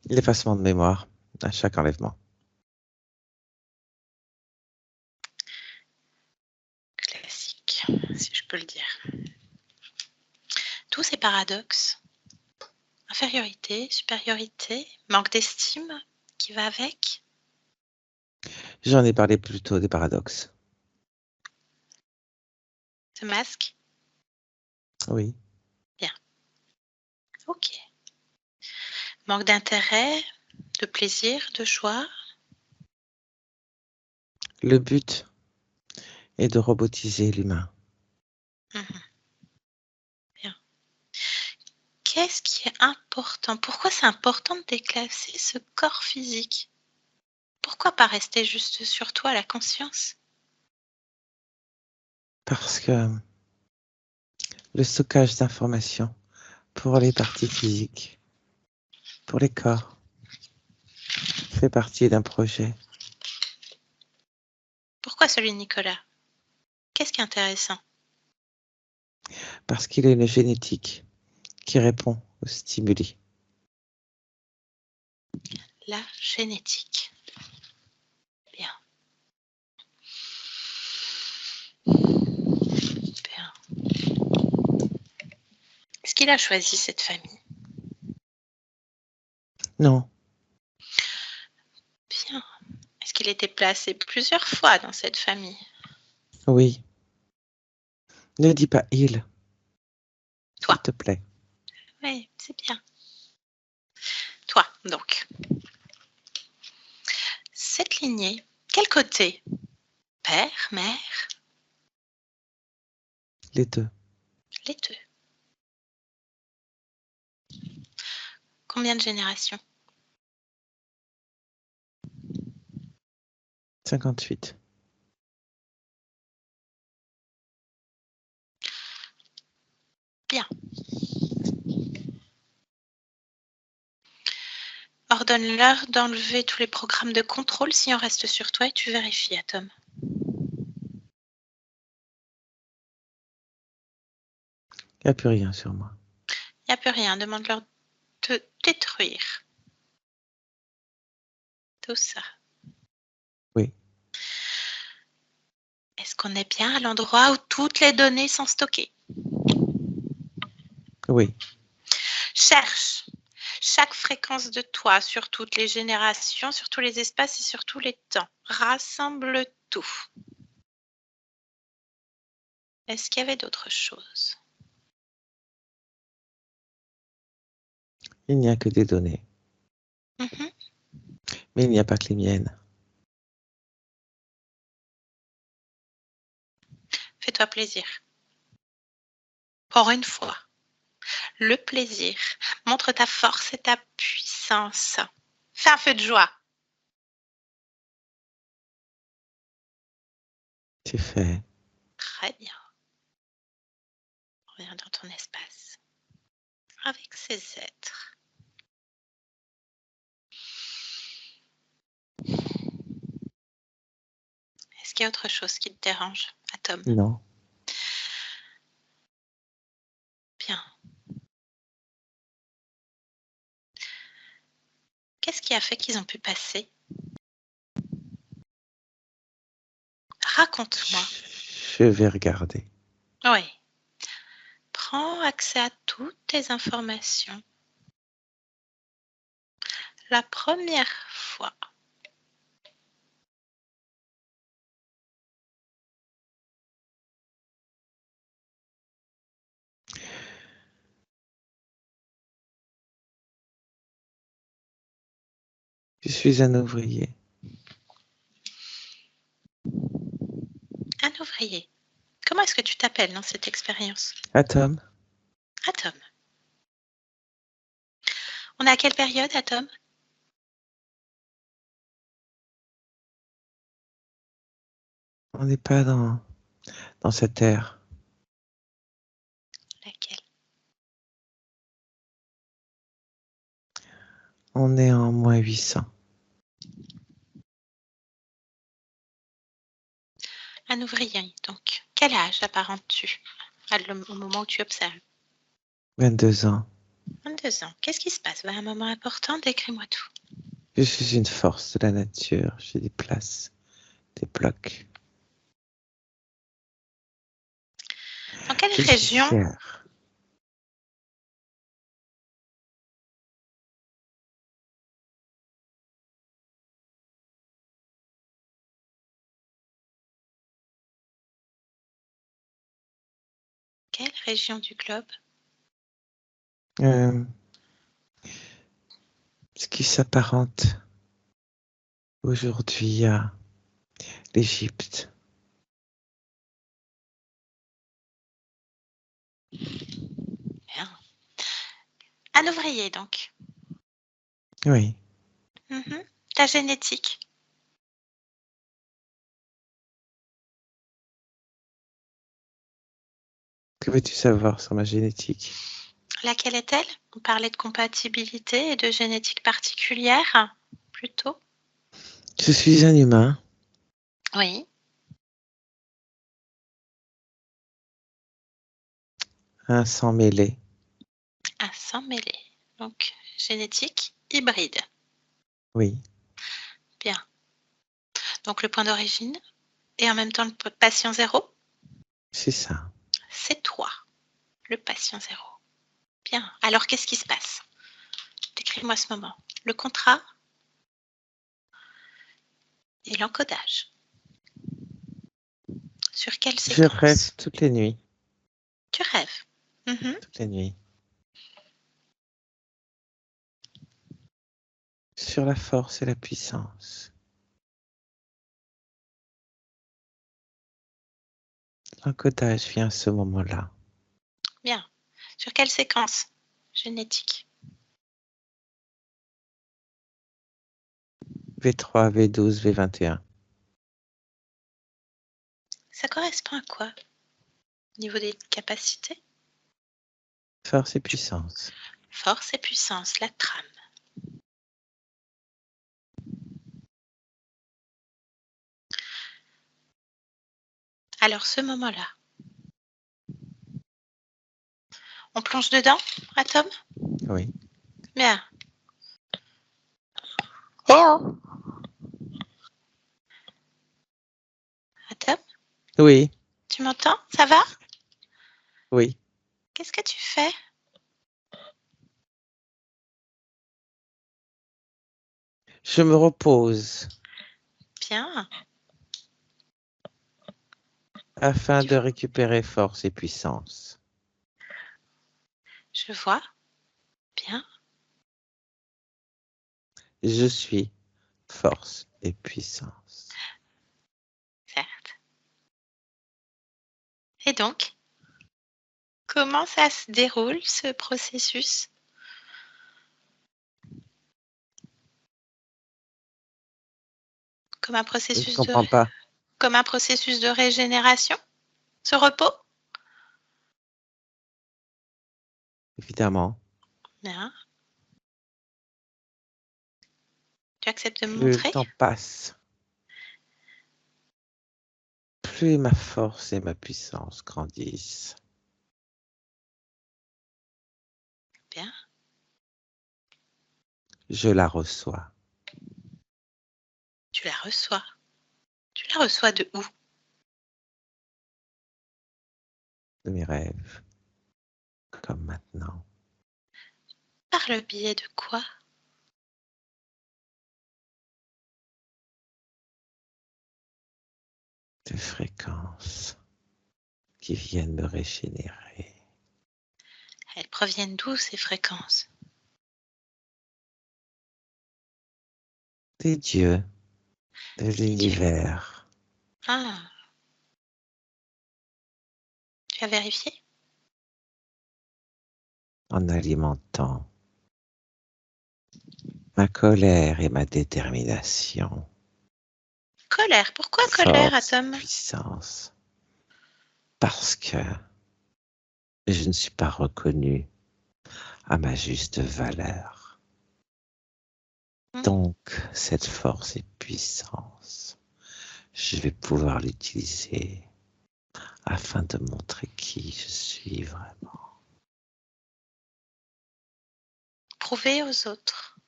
L'effacement de mémoire à chaque enlèvement. Classique, si je peux le dire. Tous ces paradoxes, infériorité, supériorité, manque d'estime qui va avec. J'en ai parlé plus tôt des paradoxes. Ce masque. Oui. Bien. Ok. Manque d'intérêt, de plaisir, de joie. Le but est de robotiser l'humain. Mhm. Bien. Qu'est-ce qui est important? Pourquoi c'est important de déclasser ce corps physique? Pourquoi pas rester juste sur toi, la conscience? Parce que le stockage d'informations pour les parties physiques, pour les corps, fait partie d'un projet. Pourquoi celui de Nicolas? Qu'est-ce qui est intéressant? Parce qu'il a une génétique qui répond aux stimuli. La génétique. Bien. Bien. Est-ce qu'il a choisi cette famille? Non, Bien. Est-ce qu'il était placé plusieurs fois dans cette famille? oui. Ne dis pas il, Toi. s'il te plaît. Oui, c'est bien. Toi, donc. Cette lignée, quel côté? Père, mère? Les deux. Les deux. Combien de générations? 58. Bien. ordonne-leur d'enlever tous les programmes de contrôle si on reste sur toi et tu vérifies, Atom. Il n'y a plus rien sur moi. Il n'y a plus rien. Demande-leur de détruire tout ça. Oui. Est-ce qu'on est bien à l'endroit où toutes les données sont stockées? Oui. Cherche chaque fréquence de toi sur toutes les générations, sur tous les espaces et sur tous les temps. Rassemble tout. Est-ce qu'il y avait d'autres choses? Il n'y a que des données. Mhm. Mais il n'y a pas que les miennes. Fais-toi plaisir. Pour une fois. Le plaisir. Montre ta force et ta puissance. Fais un feu de joie. C'est fait. Très bien. Reviens dans ton espace. Avec ces êtres. Est-ce qu'il y a autre chose qui te dérange, Atom? Non. Bien. Qu'est-ce qui a fait qu'ils ont pu passer? Raconte-moi. Je vais regarder. Oui. Prends accès à toutes tes informations. La première fois. Je suis un ouvrier. Un ouvrier. Comment est-ce que tu t'appelles dans cette expérience? Atom. Atom. On est à quelle période, Atom? On n'est pas dans cette ère. Laquelle? On est en moins 800. Un ouvrier, donc. Quel âge apparentes-tu au moment où tu observes? 22 ans. 22 ans. Qu'est-ce qui se passe? Un moment important, décris-moi tout. Je suis une force de la nature. J'ai des places, des blocs. Dans quelle Je suis région? fier. Quelle région du globe? Ce qui s'apparente aujourd'hui à l'Égypte. Bien. Un ouvrier, donc. Oui. Mhm. Ta génétique. Que veux-tu savoir sur ma génétique? Laquelle est-elle? On parlait de compatibilité et de génétique particulière, plutôt. Je suis un humain. Oui. Un sang mêlé. Un sang mêlé. Donc, génétique hybride. Oui. Bien. Donc, le point d'origine et en même temps le patient zéro, C'est ça. c'est toi, le patient zéro. Bien. Alors, qu'est-ce qui se passe? Décris-moi ce moment. Le contrat et l'encodage. Sur quelle Je rêve séquence? toutes les nuits. Tu rêves. Mhm. Toutes les nuits. Sur la force et la puissance. L'encodage vient à ce moment-là. Bien. Sur quelle séquence génétique? V3, V12, V21. Ça correspond à quoi? Au niveau des capacités? Force et puissance. Force et puissance, la trame. Alors, ce moment-là, on plonge dedans, Atom? Oui. Bien. Eh oh! Atom, Oui. tu m'entends? Ça va? Oui. Qu'est-ce que tu fais? Je me repose Bien. afin de récupérer force et puissance. Je vois. Bien. Je suis force et puissance. Certes. Et donc, comment ça se déroule, ce processus? Comme un Je ne processus comprends pas. comme un processus de régénération? Ce repos? Évidemment, Bien. Tu acceptes de me plus le montrer? temps passe, plus ma force et ma puissance grandissent. Bien. Je la reçois Tu la reçois. Tu la reçois de où? de mes rêves, comme maintenant. Par le biais de quoi? Des fréquences qui viennent me régénérer. Elles proviennent d'où, ces fréquences? Des dieux, de Des dieux. l'univers. Ah. Tu as vérifié? En alimentant ma colère et ma détermination. Colère. Pourquoi colère, Force, Atom? puissance. Parce que je ne suis pas reconnu à ma juste valeur. Donc, cette force et puissance, je vais pouvoir l'utiliser afin de montrer qui je suis vraiment. Prouver aux autres.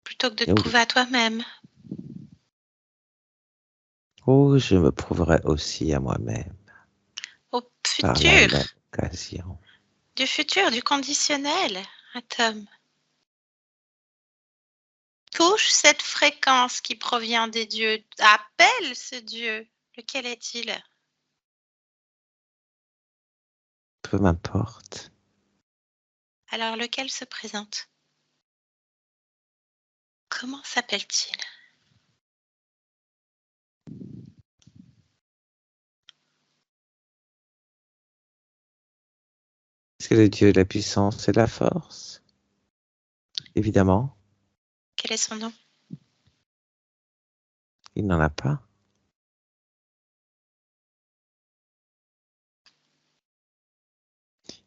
Plutôt que de te Oui. prouver à toi-même. Oh, je me prouverai aussi à moi-même Au par la futur. même occasion. Du futur, du conditionnel, Atom. Touche cette fréquence qui provient des dieux. Appelle ce Dieu. Lequel est-il? Peu m'importe. Alors lequel se présente? Comment s'appelle-t-il? C'est le Dieu de la puissance et de la force, évidemment. Quel est son nom? Il n'en a pas.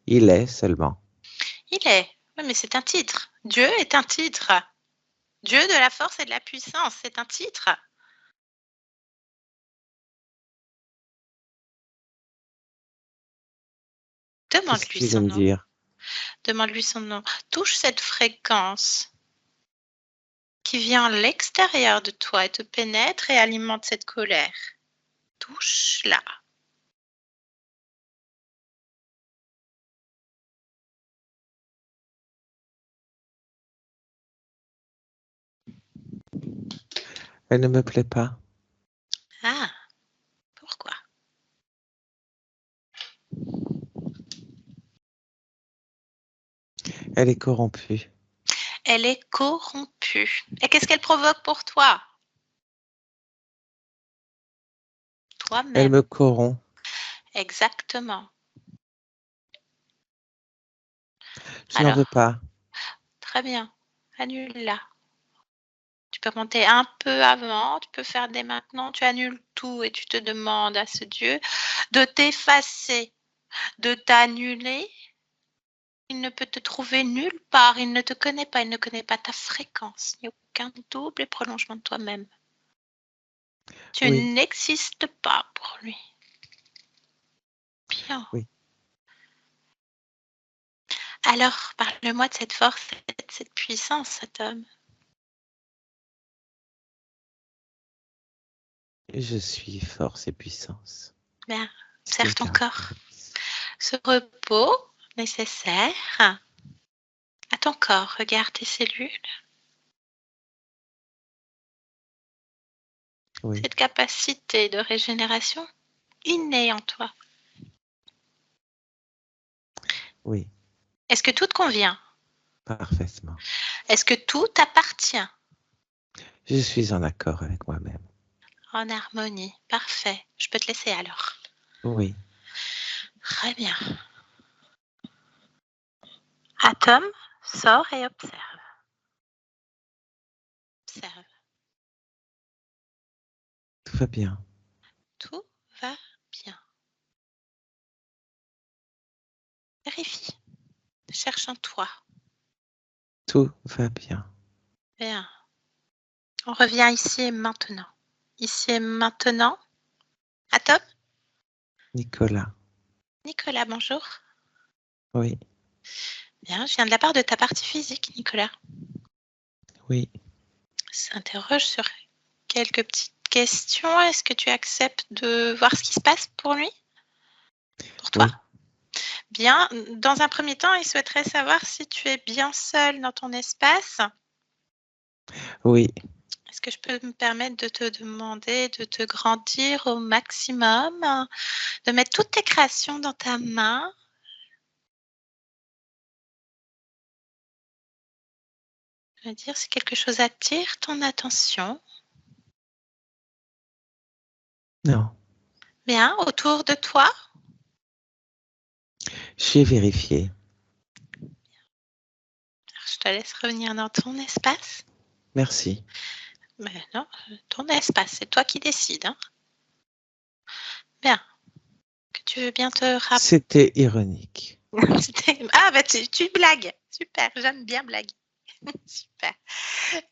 Il est seulement. Il est. Oui, mais c'est un titre. Dieu est un titre. Dieu de la force et de la puissance, c'est un titre. Qu'est-ce que Demande-lui tu veux son me nom. dire? Demande-lui son nom. Touche cette fréquence qui vient à l'extérieur de toi et te pénètre et alimente cette colère. Touche-la. Elle ne me plaît pas. Ah, pourquoi? Elle est corrompue. Elle est corrompue. Et qu'est-ce qu'elle provoque pour toi? Elle me Toi-même. corrompt. Exactement. Je n'en veux Alors, pas. très bien. Annule-la. Tu peux monter un peu avant, tu peux faire dès maintenant, tu annules tout et tu te demandes à ce Dieu de t'effacer, de t'annuler. Il ne peut te trouver nulle part, il ne te connaît pas, il ne connaît pas ta fréquence, il n'y a aucun double et prolongement de toi-même. Tu Oui, n'existes pas pour lui. Bien. oui. Alors, parle-moi de cette force et de cette puissance, cet homme. Je suis force et puissance. Bien, Ce qui me observe ton corps. caractérise. Ce repos nécessaire à ton corps. Regarde tes cellules. Oui, Cette capacité de régénération innée en toi. oui, Est-ce que tout te convient? parfaitement. Est-ce que tout t'appartient? Je suis en accord avec moi-même. En harmonie. Parfait. Je peux te laisser alors. Oui, Très bien. Atome, sors et observe. Observe. tout va bien. Tout va bien. Vérifie. Cherche en toi. Tout va bien. Bien. On revient ici et maintenant. Ici et maintenant. Atome? Nicolas. Nicolas, bonjour. Oui, Bien, je viens de la part de ta partie physique, Nicolas. oui, S'interroge sur quelques petites questions. Est-ce que tu acceptes de voir ce qui se passe pour lui? Pour toi? oui, Bien. Dans un premier temps, il souhaiterait savoir si tu es bien seul dans ton espace. oui, Est-ce que je peux me permettre de te demander de te grandir au maximum, de mettre toutes tes créations dans ta main? Je veux dire si quelque chose attire ton attention. non. Bien, autour de toi? J'ai vérifié. Je te laisse revenir dans ton espace. Merci. Mais non, ton espace, c'est toi qui décides, hein. Bien. Que tu veux bien te rappeler. C'était ironique. Ah, bah tu blagues. Super, j'aime bien blaguer. Super.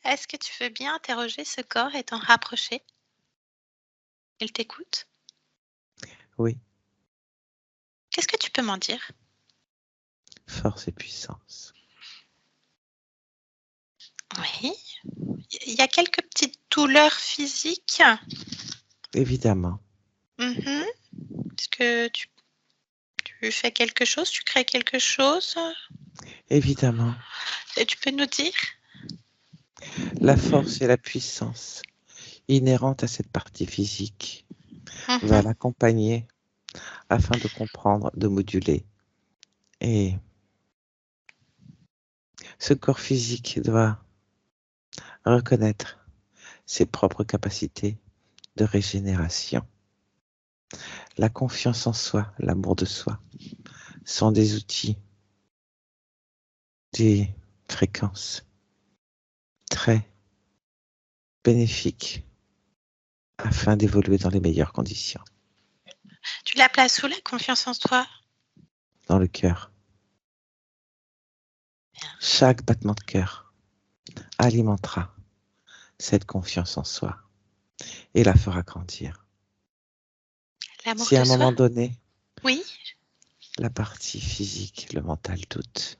Est-ce que tu veux bien interroger ce corps et t'en rapprocher? Il t'écoute? Oui, Qu'est-ce que tu peux m'en dire? force et puissance. Oui. Il y a quelques petites douleurs physiques. Évidemment. Mhm. Est-ce que tu fais quelque chose? Tu crées quelque chose? Évidemment. Et tu peux nous dire? La force et la puissance inhérentes à cette partie physique va Mhm. l'accompagner afin de comprendre, de moduler. Et ce corps physique doit reconnaître ses propres capacités de régénération. La confiance en soi, l'amour de soi sont des outils, des fréquences très bénéfiques afin d'évoluer dans les meilleures conditions. Tu la places où la confiance en toi? Dans le cœur, Bien. chaque battement de cœur alimentera cette confiance en soi et la fera grandir. L'amour Si à de un soi? moment donné, Oui. la partie physique, le mental doute,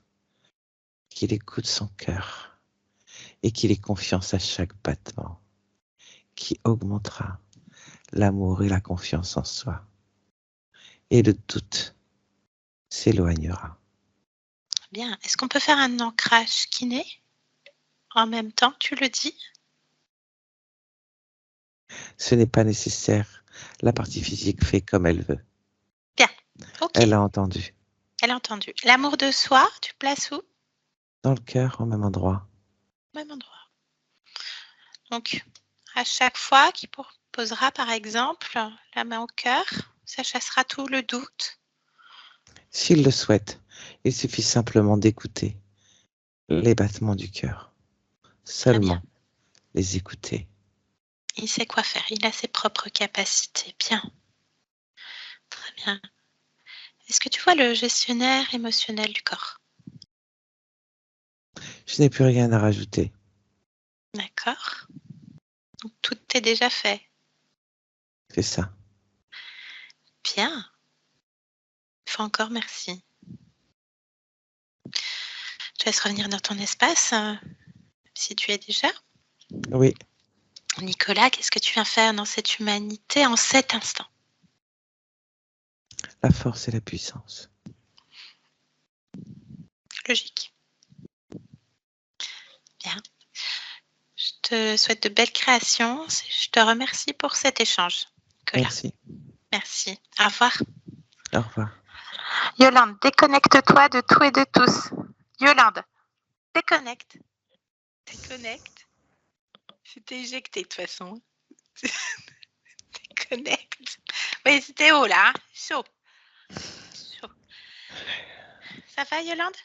qu'il écoute son cœur et qu'il ait confiance à chaque battement, qui augmentera l'amour et la confiance en soi. Et le doute s'éloignera. Bien. Est-ce qu'on peut faire un ancrage kiné en même temps que tu le dis? Ce n'est pas nécessaire. La partie physique fait comme elle veut. Bien. Ok. Elle a entendu. Elle a entendu. L'amour de soi, tu le places où? Dans le cœur, au même endroit. Au même endroit. Donc, à chaque fois qu'il posera, par exemple, la main au cœur, ça chassera tout le doute. S'il le souhaite, il suffit simplement d'écouter les battements du cœur. Très bien. Seulement les écouter. Il sait quoi faire. Il a ses propres capacités. Bien. Très bien. Est-ce que tu vois le gestionnaire émotionnel du corps? Je n'ai plus rien à rajouter. D'accord. Donc, tout est déjà fait. C'est ça. Bien. Une fois encore, merci. Je te laisse revenir dans ton espace, si tu es déjà. Oui. Nicolas, qu'est-ce que tu viens faire dans cette humanité en cet instant? La force et la puissance. Logique. Bien. Je te souhaite de belles créations. Je te remercie pour cet échange, Nicolas. Merci. Merci. Au revoir. Au revoir. Yolande, déconnecte-toi de tout et de tous. Yolande, déconnecte. Déconnecte. C'était éjecté de toute façon. Déconnecte. Oui, c'était haut là. Chaud. Chaud. Ça va, Yolande?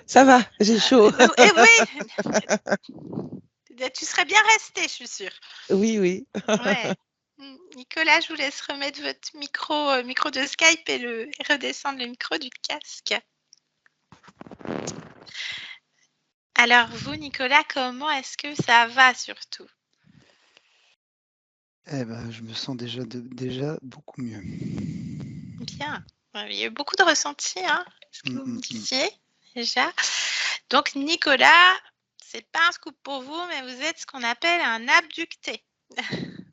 Ça va, j'ai chaud. Eh oui. Tu serais bien restée, je suis sûre. Oui, oui. Ouais. Nicolas, je vous laisse remettre votre micro de Skype et redescendre le micro du casque. Alors vous, Nicolas, comment est-ce que ça va surtout? Eh ben, je me sens déjà beaucoup mieux. Bien. Il y a eu beaucoup de ressentis, hein, ce que vous me disiez déjà. Donc Nicolas, c'est pas un scoop pour vous, mais vous êtes ce qu'on appelle un abducté. Il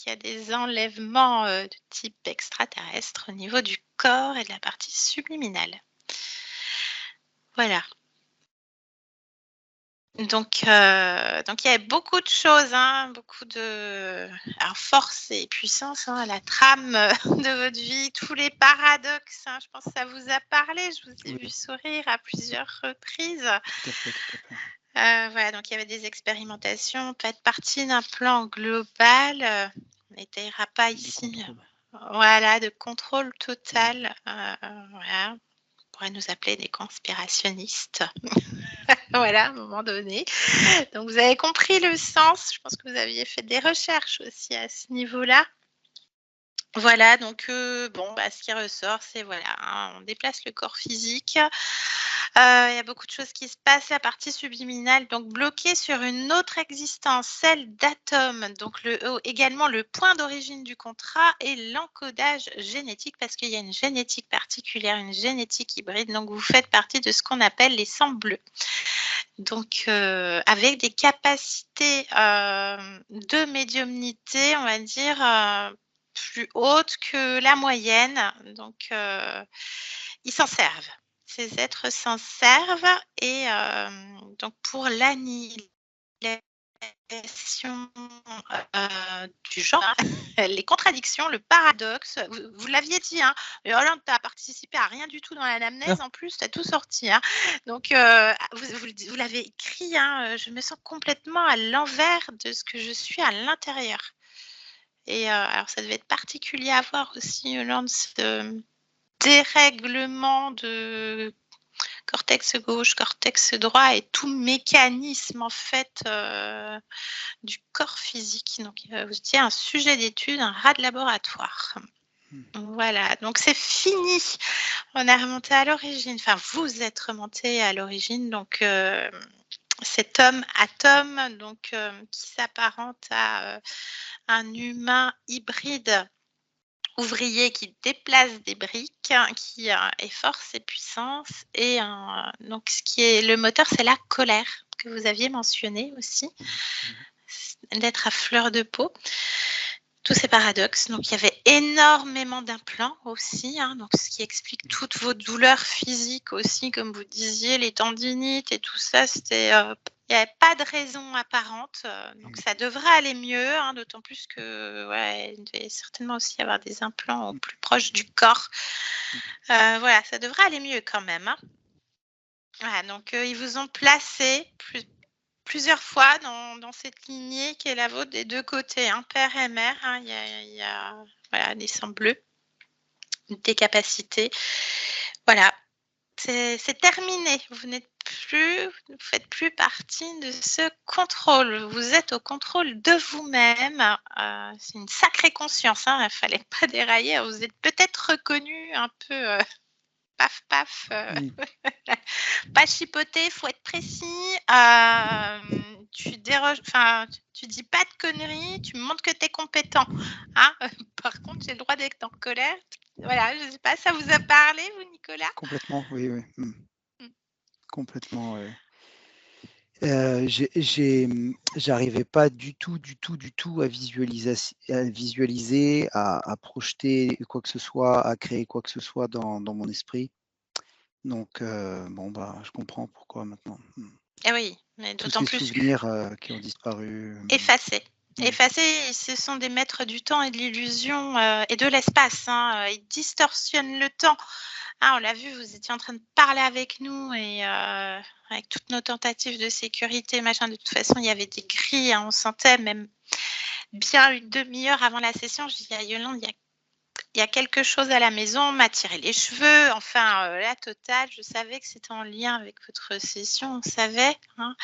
y a des enlèvements de type extraterrestre au niveau du corps et de la partie subliminale. Voilà. Donc il y a beaucoup de choses, hein, beaucoup de force et puissance, hein, la trame de votre vie, tous les paradoxes. Hein, je pense que ça vous a parlé. Je vous ai vu sourire à plusieurs reprises. Tout à fait, tout à fait. Voilà, donc il y avait des expérimentations, peut-être partie d'un plan global, mais tu n'iras pas ici. Voilà, de contrôle total. Voilà. On pourrait nous appeler des conspirationnistes. Voilà, à un moment donné. Donc, vous avez compris le sens. Je pense que vous aviez fait des recherches aussi à ce niveau-là. Voilà, donc ce qui ressort, c'est voilà, hein, on déplace le corps physique. Il y a beaucoup de choses qui se passent, la partie subliminale, donc bloquée sur une autre existence, celle d'atomes. Donc également le point d'origine du contrat et l'encodage génétique, parce qu'il y a une génétique particulière, une génétique hybride. Donc vous faites partie de ce qu'on appelle les sangs bleus. Donc, avec des capacités de médiumnité, on va dire, plus hautes que la moyenne. Donc, ils s'en servent. Ces êtres s'en servent et donc pour l'annihilation du genre, les contradictions, le paradoxe. Vous l'aviez dit, hein, Hollande, tu as participé à rien du tout dans l'anamnèse, en plus, tu as tout sorti. Hein. Donc, vous l'avez écrit, hein, je me sens complètement à l'envers de ce que je suis à l'intérieur. Et alors, ça devait être particulier à voir aussi, Hollande, ce dérèglement de cortex gauche, cortex droit et tout mécanisme en fait du corps physique. Donc vous étiez un sujet d'étude, un rat de laboratoire. Voilà, donc c'est fini. On a remonté à l'origine. Enfin, vous êtes remonté à l'origine. Donc cet homme atome, donc qui s'apparente à un humain hybride ouvrier qui déplace des briques, qui est force et puissance. Et donc, ce qui est le moteur, c'est la colère que vous aviez mentionné aussi, d'être à fleur de peau. Tous ces paradoxes. Donc, il y avait énormément d'implants aussi, hein, donc ce qui explique toutes vos douleurs physiques aussi, comme vous disiez, les tendinites et tout ça. C'était, il n'y avait pas de raison apparente, donc ça devrait aller mieux, hein, d'autant plus que il devait certainement aussi y avoir des implants au plus proche du corps. Voilà, ça devrait aller mieux quand même. Hein. Voilà, donc ils vous ont placé plusieurs fois dans cette lignée qui est la vôtre des deux côtés, hein, père et mère. Hein, il y a voilà, des sangs bleus, des capacités. Voilà, c'est terminé. Vous ne faites plus partie de ce contrôle. Vous êtes au contrôle de vous-même. C'est une sacrée conscience. Hein, il ne fallait pas dérailler. Vous êtes peut-être reconnu un peu paf paf. Pas chipoter, il faut être précis. tu déroges, enfin, tu dis pas de conneries, tu montres que tu es compétent. Hein. Par contre, j'ai le droit d'être en colère. Voilà, je sais pas, ça vous a parlé, vous, Nicolas? Complètement, oui, oui. Mm. Complètement, ouais. J'arrivais pas du tout à visualiser, à projeter quoi que ce soit, à créer quoi que ce soit dans mon esprit. Donc, je comprends pourquoi maintenant. Eh oui, mais Tous d'autant ces plus souvenirs qui ont disparu. effacés. Mm. Effacés, ce sont des maîtres du temps et de l'illusion et de l'espace. Hein. Ils distorsionnent le temps. Ah, on l'a vu, vous étiez en train de parler avec nous et avec toutes nos tentatives de sécurité, machin. De toute façon, il y avait des grilles. Hein, on sentait même bien une demi-heure avant la session. Je dis à Yolande, il y a quelque chose à la maison. On m'a tiré les cheveux. Enfin, la totale. Je savais que c'était en lien avec votre session. On savait. Hein.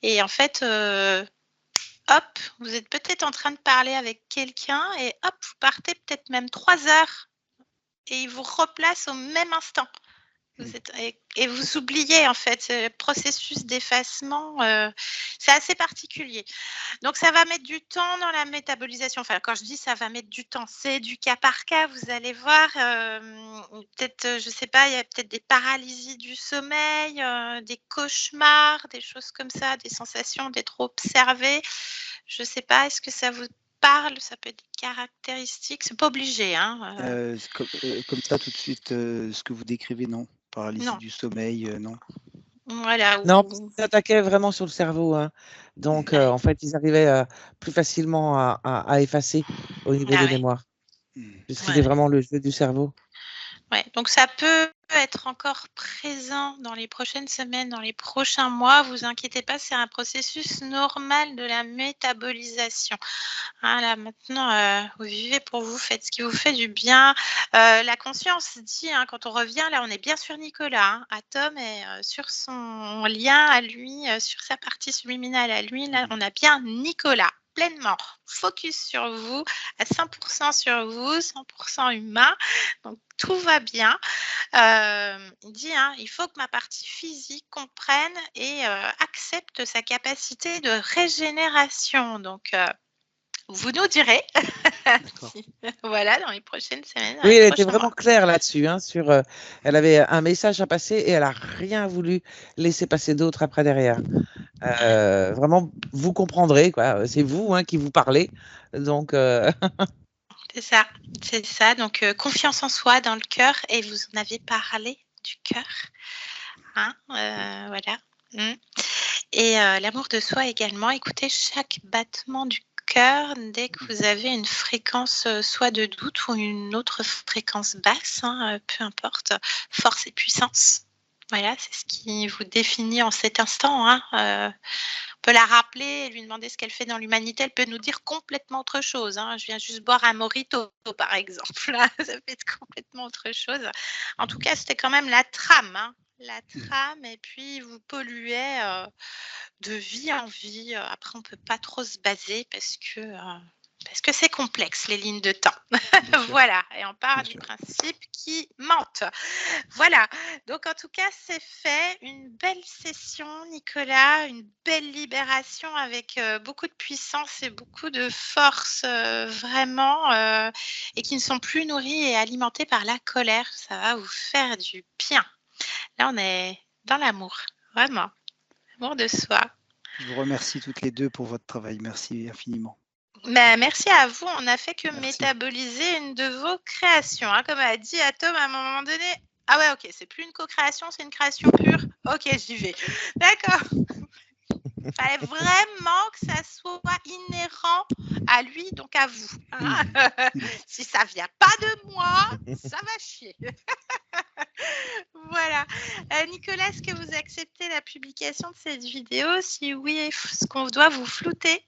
Et en fait, hop, vous êtes peut-être en train de parler avec quelqu'un et hop, vous partez peut-être même 3 heures et il vous replace au même instant. Et vous oubliez en fait ce processus d'effacement, c'est assez particulier. Donc ça va mettre du temps dans la métabolisation. Enfin, quand je dis ça va mettre du temps, c'est du cas par cas. Vous allez voir, peut-être, je sais pas, il y a peut-être des paralysies du sommeil, des cauchemars, des choses comme ça, des sensations d'être observé. Je sais pas, est-ce que ça vous parle? Ça peut être des caractéristiques, c'est pas obligé, hein. Comme ça, tout de suite, ce que vous décrivez, non. Paralysie Non, du sommeil, non. voilà. Non, ils s'attaquaient vraiment sur le cerveau. Hein. Donc, Ouais. en fait, ils arrivaient plus facilement à effacer au niveau Ah des ouais. mémoires. Puisque c'était Ouais. vraiment le jeu du cerveau. Ouais, donc ça peut être encore présent dans les prochaines semaines, dans les prochains mois. Vous inquiétez pas, c'est un processus normal de la métabolisation. Hein, là, maintenant, vous vivez pour vous, faites ce qui vous fait du bien. La conscience dit, hein, quand on revient, là, on est bien sur Nicolas. Hein, Atom est sur son lien à lui, sur sa partie subliminale à lui. Là, on a bien Nicolas pleinement focus sur vous, à 100% sur vous, 100% humain. Donc, tout va bien. Il dit, hein, il faut que ma partie physique comprenne et accepte sa capacité de régénération. Donc, vous nous direz, voilà, dans les prochaines semaines, dans Oui, les elle était prochains vraiment mois. claire là-dessus. Hein, elle avait un message à passer et elle n'a rien voulu laisser passer d'autre après derrière. Vraiment, vous comprendrez, quoi. C'est vous qui vous parlez. Donc, C'est ça. Donc, confiance en soi, dans le cœur. Et vous en avez parlé du cœur. Hein, voilà. Et l'amour de soi également. Écoutez chaque battement du cœur dès que vous avez une fréquence soit de doute ou une autre fréquence basse, hein, peu importe, force et puissance. Voilà, c'est ce qui vous définit en cet instant. Hein. On peut la rappeler et lui demander ce qu'elle fait dans l'humanité. Elle peut nous dire complètement autre chose. Hein. Je viens juste boire un mojito, par exemple. Ça peut être complètement autre chose. En tout cas, c'était quand même la trame. Hein. La trame, et puis vous polluez de vie en vie. Après, on ne peut pas trop se baser parce que c'est complexe, les lignes de temps. Voilà, et on part du principe qui mentent. Voilà, donc en tout cas, c'est fait. Une belle session, Nicolas, une belle libération avec beaucoup de puissance et beaucoup de force, vraiment, et qui ne sont plus nourries et alimentées par la colère. Ça va vous faire du bien. Là, on est dans l'amour, vraiment, l'amour de soi. Je vous remercie toutes les deux pour votre travail. Merci infiniment. Merci à vous. On n'a fait que métaboliser une de vos créations. Hein. Comme a dit Atom à un moment donné. Ah ouais, ok, c'est plus une co-création, c'est une création pure. Ok, j'y vais. D'accord. Il fallait vraiment que ça soit inhérent à lui, donc à vous. Hein. Si ça vient pas de moi, ça va chier. Voilà. Nicolas, est-ce que vous acceptez la publication de cette vidéo? Si oui, est-ce qu'on doit vous flouter?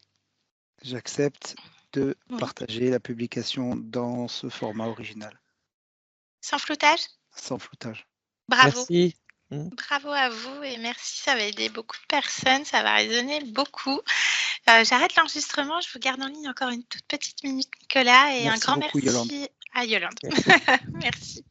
J'accepte de partager la publication dans ce format original. Sans floutage? Sans floutage. Bravo. Merci. Bravo à vous et merci, ça va aider beaucoup de personnes, ça va résonner beaucoup. J'arrête l'enregistrement, je vous garde en ligne encore une toute petite minute, Nicolas, et Merci un grand beaucoup, merci Yolande. à Yolande. Merci.